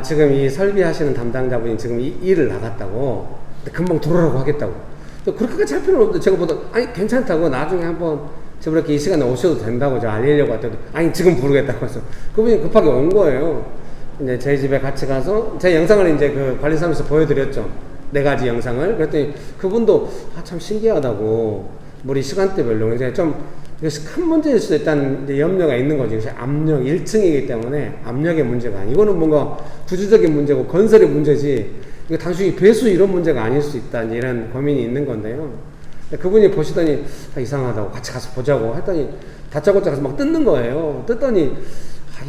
지금 이 설비하시는 담당자분이 지금 이 일을 나갔다고 금방 들어오라고 하겠다고. 그렇게까지 할 필요는 없는데 제가 보다 괜찮다고 나중에 한번 제가 이렇게 이 시간에 오셔도 된다고 제가 알리려고 했더니 지금 부르겠다고 해서 그분이 급하게 온 거예요. 이제 저희 집에 같이 가서 제 영상을 이제 그 관리사무소에서 보여드렸죠. 4가지 영상을. 그랬더니 그분도 참 신기하다고 물이 시간대별로 이제 좀 이것이 큰 문제일 수도 있다는 이제 염려가 있는 거죠. 이것이 압력 1층이기 때문에 압력의 문제가 아니고 이거는 뭔가 구조적인 문제고 건설의 문제지 이거 단순히 배수 이런 문제가 아닐 수 있다 이런 고민이 있는 건데요. 그분이 보시더니 이상하다고 같이 가서 보자고 했더니 다짜고짜 가서 막 뜯는 거예요. 뜯더니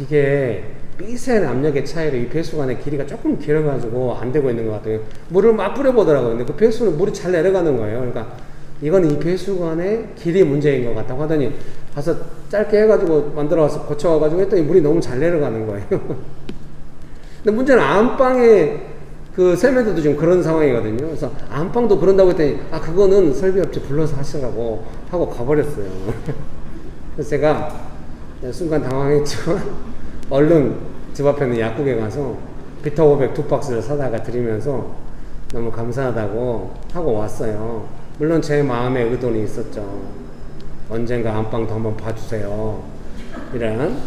이게 미세한 압력의 차이로 이 배수관의 길이가 조금 길어가지고 안 되고 있는 것 같아요. 물을 막 뿌려보더라고요. 근데 그 배수는 물이 잘 내려가는 거예요. 그러니까 이거는 이 배수관의 길이 문제인 것 같다고 하더니 가서 짧게 해가지고 만들어와서 고쳐와가지고 했더니 물이 너무 잘 내려가는 거예요. 근데 문제는 안방에 그 세면대도 지금 그런 상황이거든요. 그래서 안방도 그런다고 했더니 그거는 설비업체 불러서 하시라고 하고 가버렸어요. 그래서 제가 순간 당황했지만 얼른 집 앞에 있는 약국에 가서 비타500 2박스를 사다가 드리면서 너무 감사하다고 하고 왔어요. 물론 제 마음에 의도는 있었죠. 언젠가 안방도 한번 봐주세요. 이런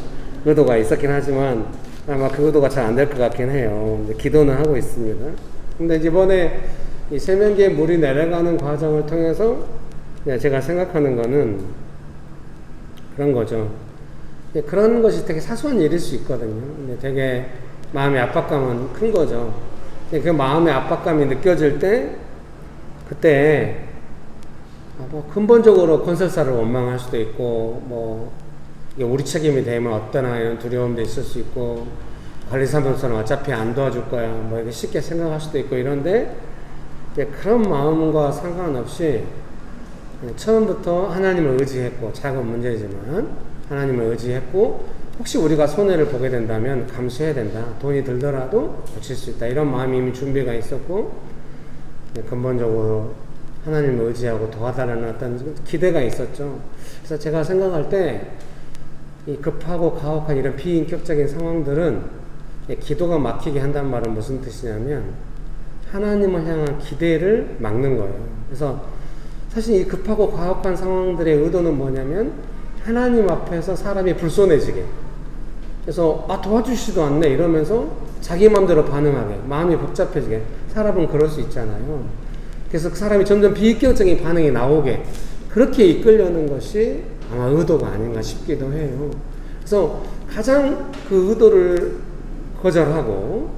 의도가 있었긴 하지만 아마 그 의도가 잘 안 될 것 같긴 해요. 기도는 하고 있습니다. 근데 이번에 이 세면기에 물이 내려가는 과정을 통해서 제가 생각하는 거는 그런 거죠. 그런 것이 되게 사소한 일일 수 있거든요. 근데 되게 마음의 압박감은 큰 거죠. 그 마음의 압박감이 느껴질 때 그때 근본적으로 건설사를 원망할 수도 있고 이게 우리 책임이 되면 어떠나 이런 두려움도 있을 수 있고 관리사무소는 어차피 안 도와줄 거야 이렇게 쉽게 생각할 수도 있고 이런데 그런 마음과 상관없이 처음부터 하나님을 의지했고 작은 문제지만 하나님을 의지했고 혹시 우리가 손해를 보게 된다면 감수해야 된다. 돈이 들더라도 고칠 수 있다. 이런 마음이 이미 준비가 있었고 근본적으로 하나님을 의지하고 도와달라는 어떤 기대가 있었죠. 그래서 제가 생각할 때 이 급하고 가혹한 이런 비인격적인 상황들은 기도가 막히게 한다는 말은 무슨 뜻이냐면 하나님을 향한 기대를 막는 거예요. 그래서 사실 이 급하고 가혹한 상황들의 의도는 뭐냐면 하나님 앞에서 사람이 불손해지게 그래서 도와주시지도 않네 이러면서 자기 마음대로 반응하게 마음이 복잡해지게 사람은 그럴 수 있잖아요. 그래서 그 사람이 점점 비인격적인 반응이 나오게 그렇게 이끌려는 것이 아마 의도가 아닌가 싶기도 해요. 그래서 가장 그 의도를 거절하고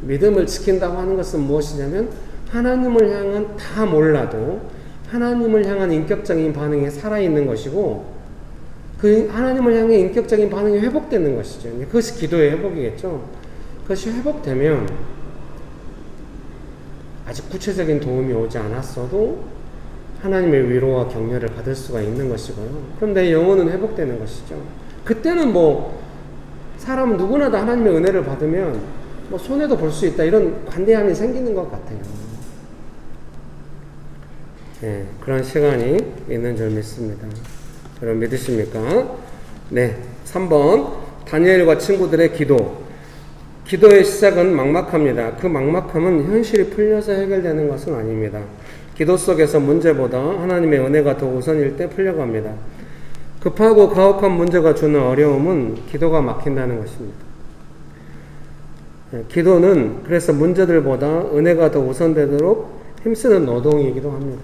믿음을 지킨다고 하는 것은 무엇이냐면 하나님을 향한 다 몰라도 하나님을 향한 인격적인 반응이 살아있는 것이고 그 하나님을 향해 인격적인 반응이 회복되는 것이죠. 그것이 기도의 회복이겠죠. 그것이 회복되면 아직 구체적인 도움이 오지 않았어도 하나님의 위로와 격려를 받을 수가 있는 것이고요. 그럼 내 영혼은 회복되는 것이죠. 그때는 사람 누구나 다 하나님의 은혜를 받으면 손해도 볼 수 있다 이런 관대함이 생기는 것 같아요. 그런 시간이 있는 줄 믿습니다. 여러분 믿으십니까? 3번 다니엘과 친구들의 기도. 기도의 시작은 막막합니다. 그 막막함은 현실이 풀려서 해결되는 것은 아닙니다. 기도 속에서 문제보다 하나님의 은혜가 더 우선일 때 풀려갑니다. 급하고 가혹한 문제가 주는 어려움은 기도가 막힌다는 것입니다. 기도는 그래서 문제들보다 은혜가 더 우선되도록 힘쓰는 노동이기도 합니다.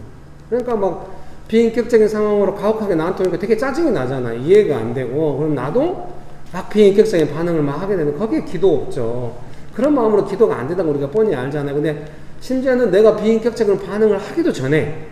그러니까 비인격적인 상황으로 가혹하게 나한테 오니까 되게 짜증이 나잖아. 이해가 안 되고 그럼 나도 막 비인격적인 반응을 막 하게 되면 거기에 기도 없죠. 그런 마음으로 기도가 안 된다고 우리가 뻔히 알잖아요. 근데 심지어는 내가 비인격적인 반응을 하기도 전에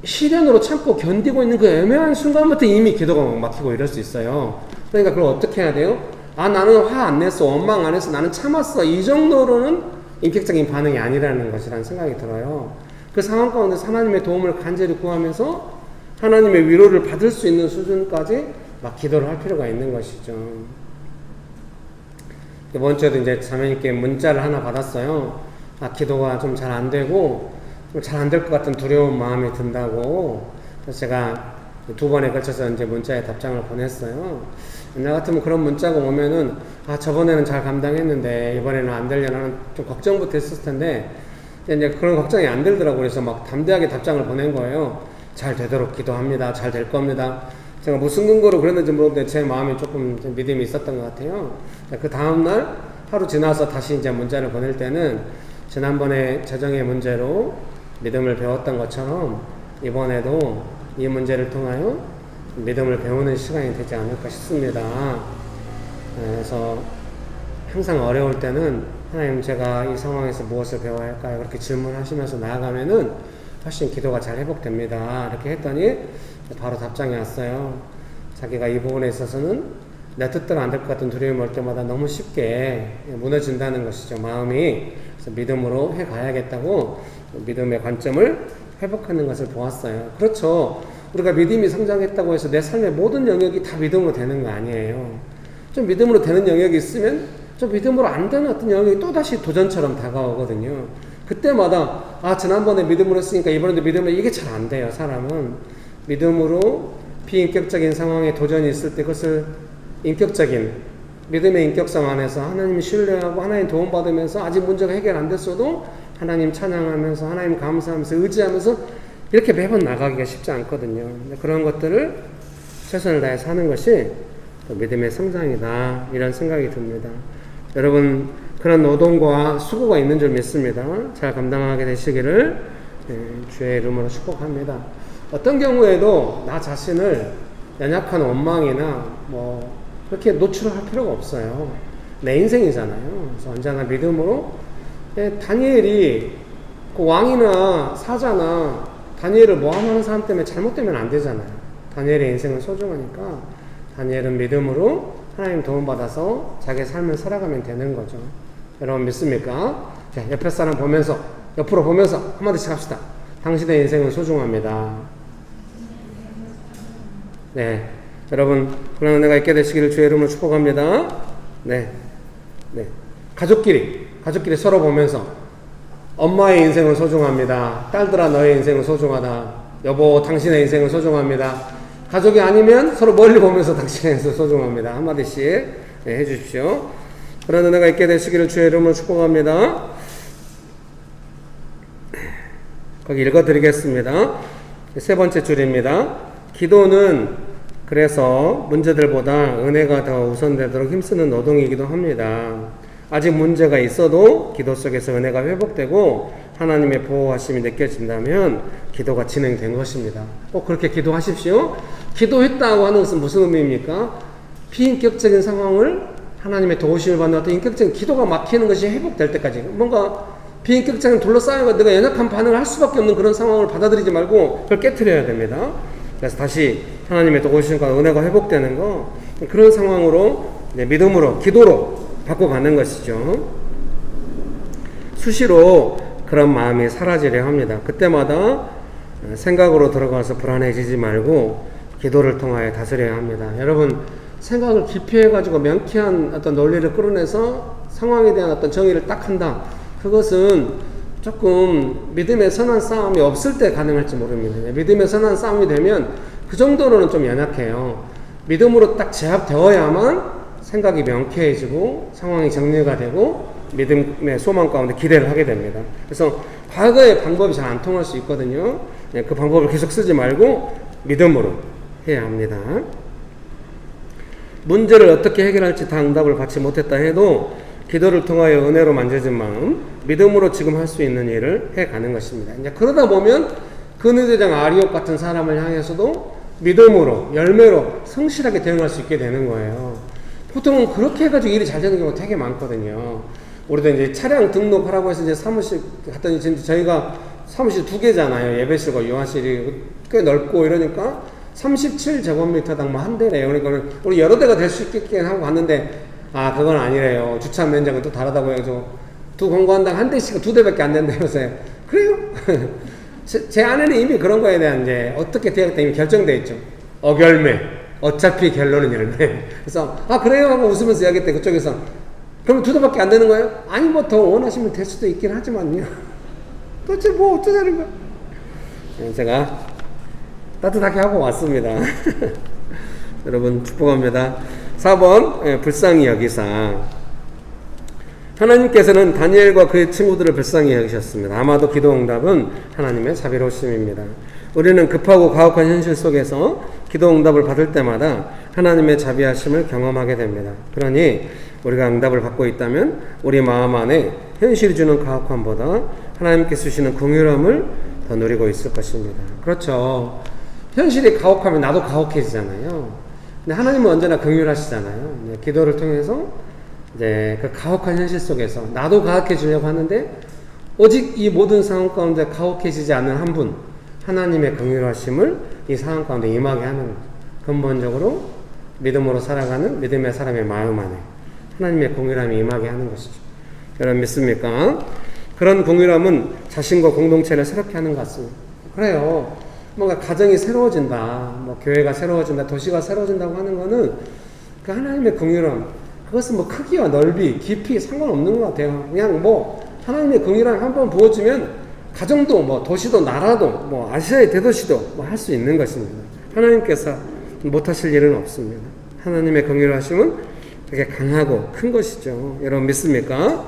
시련으로 참고 견디고 있는 그 애매한 순간부터 이미 기도가 막히고 이럴 수 있어요. 그러니까 그걸 어떻게 해야 돼요? 아, 나는 화 안 냈어, 원망 안 했어, 나는 참았어, 이 정도로는 인격적인 반응이 아니라는 것이라는 생각이 들어요. 그 상황 가운데서 하나님의 도움을 간절히 구하면서 하나님의 위로를 받을 수 있는 수준까지 막 기도를 할 필요가 있는 것이죠. 이번 주에도 이제 자매님께 문자를 하나 받았어요. 아, 기도가 좀 잘 안 되고 잘 안 될 것 같은 두려운 마음이 든다고. 그래서 제가 2번에 걸쳐서 이제 문자에 답장을 보냈어요. 옛날 같으면 그런 문자가 오면은 아, 저번에는 잘 감당했는데 이번에는 안 되려나 좀 걱정부터 했을 텐데 이제 그런 걱정이 안 들더라고요. 그래서 막 담대하게 답장을 보낸 거예요. 잘 되도록 기도합니다. 잘 될 겁니다. 제가 무슨 근거로 그랬는지 모르겠는데 제 마음에 조금 믿음이 있었던 것 같아요. 그 다음날 하루 지나서 다시 이제 문자를 보낼 때는 지난번에 재정의 문제로 믿음을 배웠던 것처럼 이번에도 이 문제를 통하여 믿음을 배우는 시간이 되지 않을까 싶습니다. 그래서 항상 어려울 때는 하나님, 제가 이 상황에서 무엇을 배워야 할까요? 그렇게 질문하시면서 나아가면은 훨씬 기도가 잘 회복됩니다. 이렇게 했더니 바로 답장이 왔어요. 자기가 이 부분에 있어서는 내 뜻대로 안 될 것 같은 두려움이 올 때마다 너무 쉽게 무너진다는 것이죠. 마음이. 그래서 믿음으로 해가야겠다고 믿음의 관점을 회복하는 것을 보았어요. 그렇죠. 우리가 믿음이 성장했다고 해서 내 삶의 모든 영역이 다 믿음으로 되는 거 아니에요. 좀 믿음으로 되는 영역이 있으면 좀 믿음으로 안 되는 어떤 영역이 또다시 도전처럼 다가오거든요. 그때마다 아, 지난번에 믿음으로 했으니까 이번에도 믿음으로, 이게 잘 안 돼요. 사람은 믿음으로 비인격적인 상황에 도전이 있을 때 그것을 인격적인 믿음의 인격성 안에서 하나님 신뢰하고 하나님 도움받으면서 아직 문제가 해결 안 됐어도 하나님 찬양하면서 하나님 감사하면서 의지하면서 이렇게 매번 나가기가 쉽지 않거든요. 근데 그런 것들을 최선을 다해 사는 것이 믿음의 성장이다, 이런 생각이 듭니다. 여러분, 그런 노동과 수고가 있는 줄 믿습니다. 잘 감당하게 되시기를 주의 이름으로 축복합니다. 어떤 경우에도 나 자신을 연약한 원망이나 뭐 그렇게 노출할 필요가 없어요. 내 인생이잖아요. 그래서 언제나 믿음으로 다니엘이 그 왕이나 사자나 다니엘을 모함하는 사람 때문에 잘못되면 안 되잖아요. 다니엘의 인생은 소중하니까 다니엘은 믿음으로 하나님 도움받아서 자기의 삶을 살아가면 되는 거죠. 여러분 믿습니까? 자, 옆에 사람 보면서, 옆으로 보면서 한마디씩 합시다. 당신의 인생은 소중합니다. 네, 여러분 그런 은혜가 있게 되시기를 주의 이름으로 축복합니다. 네, 가족끼리 서로 보면서 엄마의 인생은 소중합니다. 딸들아, 너의 인생은 소중하다. 여보, 당신의 인생은 소중합니다. 가족이 아니면 서로 멀리 보면서 당신의 인생은 소중합니다. 한마디씩 해주십시오. 그런 은혜가 있게 되시기를 주의 이름으로 축복합니다. 거기 읽어드리겠습니다. 세 번째 줄입니다. 기도는 그래서 문제들보다 은혜가 더 우선되도록 힘쓰는 노동이기도 합니다. 아직 문제가 있어도 기도 속에서 은혜가 회복되고 하나님의 보호하심이 느껴진다면 기도가 진행된 것입니다. 꼭 그렇게 기도하십시오. 기도했다고 하는 것은 무슨 의미입니까? 비인격적인 상황을 하나님의 도우심을 받는 어떤 인격적인 기도가 막히는 것이 회복될 때까지, 뭔가 비인격적인 둘러싸여서 내가 연약한 반응을 할 수밖에 없는 그런 상황을 받아들이지 말고 그걸 깨트려야 됩니다. 그래서 다시 하나님의 도우심과 은혜가 회복되는 거, 그런 상황으로 믿음으로, 기도로 바꿔가는 것이죠. 수시로 그런 마음이 사라지려 합니다. 그때마다 생각으로 들어가서 불안해지지 말고 기도를 통하여 다스려야 합니다. 여러분, 생각을 기피해가지고 명쾌한 어떤 논리를 끌어내서 상황에 대한 어떤 정의를 딱 한다. 그것은 조금 믿음의 선한 싸움이 없을 때 가능할지 모릅니다. 믿음의 선한 싸움이 되면 그 정도로는 좀 연약해요. 믿음으로 딱 제압되어야만 생각이 명쾌해지고 상황이 정리가 되고 믿음의 소망 가운데 기대를 하게 됩니다. 그래서 과거의 방법이 잘 안 통할 수 있거든요. 그 방법을 계속 쓰지 말고 믿음으로 해야 합니다. 문제를 어떻게 해결할지 다 응답을 받지 못했다 해도 기도를 통하여 은혜로 만져진 마음, 믿음으로 지금 할 수 있는 일을 해가는 것입니다. 이제 그러다 보면 그 느대장 아리옥 같은 사람을 향해서도 믿음으로, 열매로 성실하게 대응할 수 있게 되는 거예요. 보통은 그렇게 해가지고 일이 잘 되는 경우가 되게 많거든요. 우리도 이제 차량 등록하라고 해서 이제 사무실 갔더니 지금 저희가 사무실 2개잖아요. 예배실과 요한실이 꽤 넓고 이러니까 37제곱미터당 뭐 한 대래요. 그러니까 우리 여러 대가 될 수 있겠긴 하고 갔는데, 아, 그건 아니래요. 주차 면적은 또 다르다고 해서 두 공간당 한 대씩 2대밖에 안 된다고 해서. 그래요? 제 아내는 이미 그런 거에 대한 이제 어떻게 되었다 이미 결정돼 있죠. 어결매. 어차피 결론은 열매. 그래서, 아, 그래요? 하고 웃으면서 이야기했대, 그쪽에서. 그럼 2대밖에 안 되는 거예요? 아니, 뭐 더 원하시면 될 수도 있긴 하지만요. 도대체 뭐 어쩌자는 거야? 제가 따뜻하게 하고 왔습니다. 여러분 축복합니다. 4번 불쌍히 여기사. 하나님께서는 다니엘과 그의 친구들을 불쌍히 여기셨습니다. 아마도 기도 응답은 하나님의 자비로우심입니다. 우리는 급하고 가혹한 현실 속에서 기도 응답을 받을 때마다 하나님의 자비하심을 경험하게 됩니다. 그러니 우리가 응답을 받고 있다면 우리 마음 안에 현실이 주는 가혹함보다 하나님께서 주시는 긍휼함을 더 누리고 있을 것입니다. 그렇죠. 현실이 가혹하면 나도 가혹해지잖아요. 근데 하나님은 언제나 긍휼하시잖아요. 기도를 통해서 이제 그 가혹한 현실 속에서 나도 가혹해지려고 하는데 오직 이 모든 상황 가운데 가혹해지지 않는 한 분, 하나님의 긍휼하심을 이 상황 가운데 임하게 하는 거죠. 근본적으로 믿음으로 살아가는 믿음의 사람의 마음 안에 하나님의 긍휼함이 임하게 하는 것이죠. 여러분 믿습니까? 그런 긍휼함은 자신과 공동체를 새롭게 하는 것 같습니다. 그래요. 뭔가 가정이 새로워진다, 뭐 교회가 새로워진다, 도시가 새로워진다고 하는 거는 그 하나님의 긍휼함, 그것은 뭐 크기와 넓이, 깊이 상관없는 것 같아요. 그냥 뭐 하나님의 긍휼함 한번 부어주면 가정도 뭐 도시도 나라도 뭐 아시아의 대도시도 뭐 할 수 있는 것입니다. 하나님께서 못하실 일은 없습니다. 하나님의 긍휼하심은 되게 강하고 큰 것이죠. 여러분 믿습니까?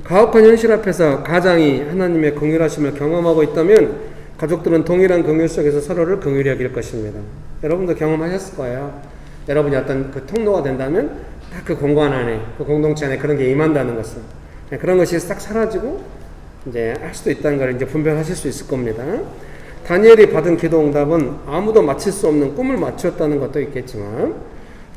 가혹한 현실 앞에서 가장이 하나님의 긍휼하심을 경험하고 있다면 가족들은 동일한 긍휼 속에서 서로를 긍휼히 여길 것입니다. 여러분도 경험하셨을 거예요. 여러분이 어떤 그 통로가 된다면 딱 그 공간 안에, 그 공동체 안에 그런 게 임한다는 것은 그런 것이 싹 사라지고 이제 할 수도 있다는 걸 이제 분별하실 수 있을 겁니다. 다니엘이 받은 기도 응답은 아무도 맞힐 수 없는 꿈을 맞추었다는 것도 있겠지만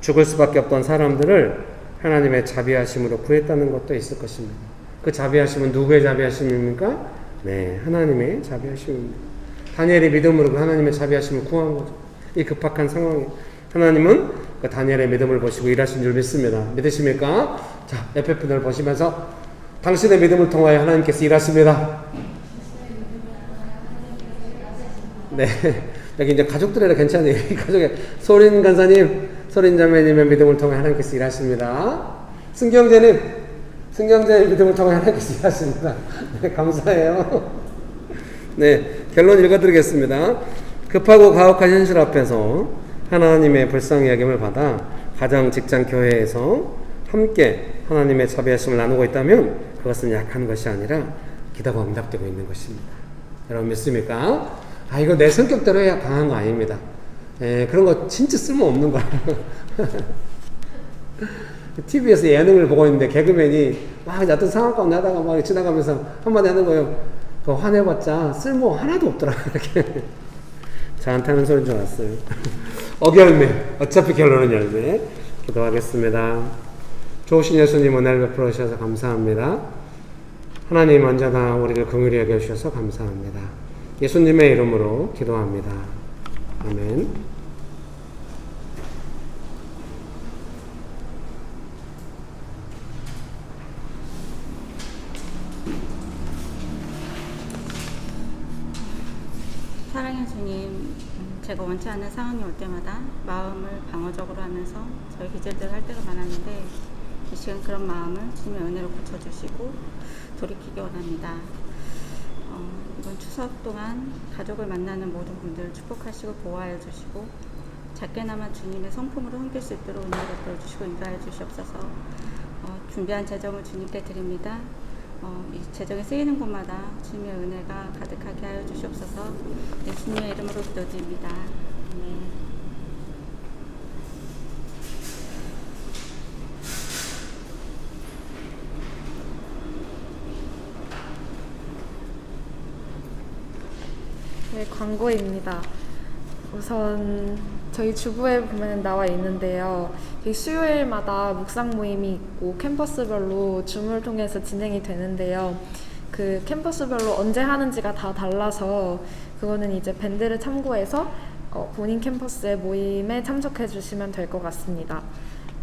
죽을 수밖에 없던 사람들을 하나님의 자비하심으로 구했다는 것도 있을 것입니다. 그 자비하심은 누구의 자비하심입니까? 네, 하나님의 자비하심입니다. 다니엘이 믿음으로 그 하나님의 자비하심을 구한 거죠. 이 급박한 상황에 하나님은 그 다니엘의 믿음을 보시고 일하신 줄 믿습니다. 믿으십니까? 자, 옆에 분을 보시면서 당신의 믿음을 통하여 하나님께서 일하십니다. 네, 여기 이제 가족들이라 괜찮아요. 가족에 소린 간사님, 소린 자매님의 믿음을 통해 하나님께서 일하십니다. 승경재님, 승경재의 믿음을 통해 하나님께서 일하십니다. 네, 감사해요. 네, 결론 읽어드리겠습니다. 급하고 가혹한 현실 앞에서 하나님의 불쌍히 여김을 받아 가정, 직장, 교회에서 함께 하나님의 자비하심을 나누고 있다면 그것은 약한 것이 아니라 기도가 응답되고 있는 것입니다. 여러분 믿습니까? 아, 이거 내 성격대로 해야 강한 거 아닙니다. 그런 거 진짜 쓸모없는 거예요. TV에서 예능을 보고 있는데 개그맨이 막 어떤 상황 가운데 하다가 막 지나가면서 한마디 하는 거예요. 그거 화내봤자 쓸모 하나도 없더라. 이렇게. 저한테 하는 소리인 줄 알았어요. 어결매, 어차피 결론은 열매. 기도하겠습니다. 좋으신 예수님 은혜를 베풀어 주셔서 감사합니다. 하나님 언제나 우리를 긍휼히 여겨주셔서 감사합니다. 예수님의 이름으로 기도합니다. 아멘. 사랑의 주님, 제가 원치 않는 상황이 올 때마다 마음을 방어적으로 하면서 저희 기질대로 할 때가 많았는데 이 시간 그런 마음을 주님의 은혜로 고쳐주시고 돌이키기 원합니다. 이번 추석 동안 가족을 만나는 모든 분들 축복하시고 보호하여 주시고 작게나마 주님의 성품으로 섬길 수 있도록 은혜를 베풀어 주시고 인도하여 주시옵소서. 준비한 재정을 주님께 드립니다. 이 재정이 쓰이는 곳마다 주님의 은혜가 가득하게 하여 주시옵소서. 예수님의 이름으로 기도드립니다. 아멘. 네, 광고입니다. 우선 저희 주부에 보면 나와 있는데요. 저희 수요일마다 묵상 모임이 있고 캠퍼스별로 줌을 통해서 진행이 되는데요. 그 캠퍼스별로 언제 하는지가 다 달라서 그거는 이제 밴드를 참고해서 본인 캠퍼스의 모임에 참석해 주시면 될 것 같습니다.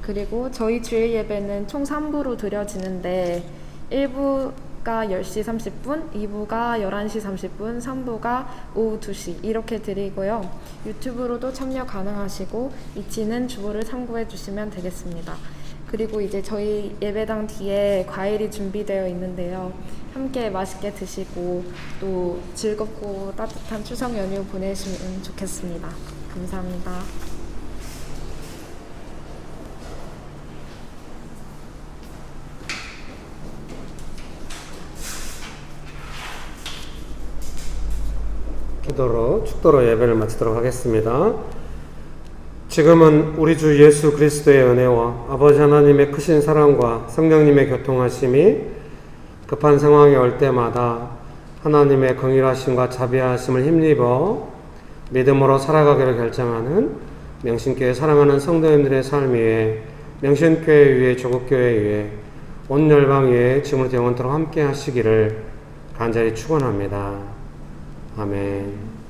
그리고 저희 주일 예배는 총 3부로 드려지는데 1부가 10시 30분, 2부가 11시 30분, 3부가 오후 2시 이렇게 드리고요. 유튜브로도 참여 가능하시고 위치는 주보를 참고해 주시면 되겠습니다. 그리고 이제 저희 예배당 뒤에 과일이 준비되어 있는데요. 함께 맛있게 드시고 또 즐겁고 따뜻한 추석 연휴 보내시면 좋겠습니다. 감사합니다. 축도로 예배를 마치도록 하겠습니다. 지금은 우리 주 예수 그리스도의 은혜와 아버지 하나님의 크신 사랑과 성령님의 교통하심이 급한 상황이 올 때마다 하나님의 긍휼하심과 자비하심을 힘입어 믿음으로 살아가기를 결정하는 명신교회 사랑하는 성도님들의 삶 위에, 명신교회 위에, 조국교회 위에, 온 열방 위에 지금부터 영원토록 함께 하시기를 간절히 축원합니다. 아멘.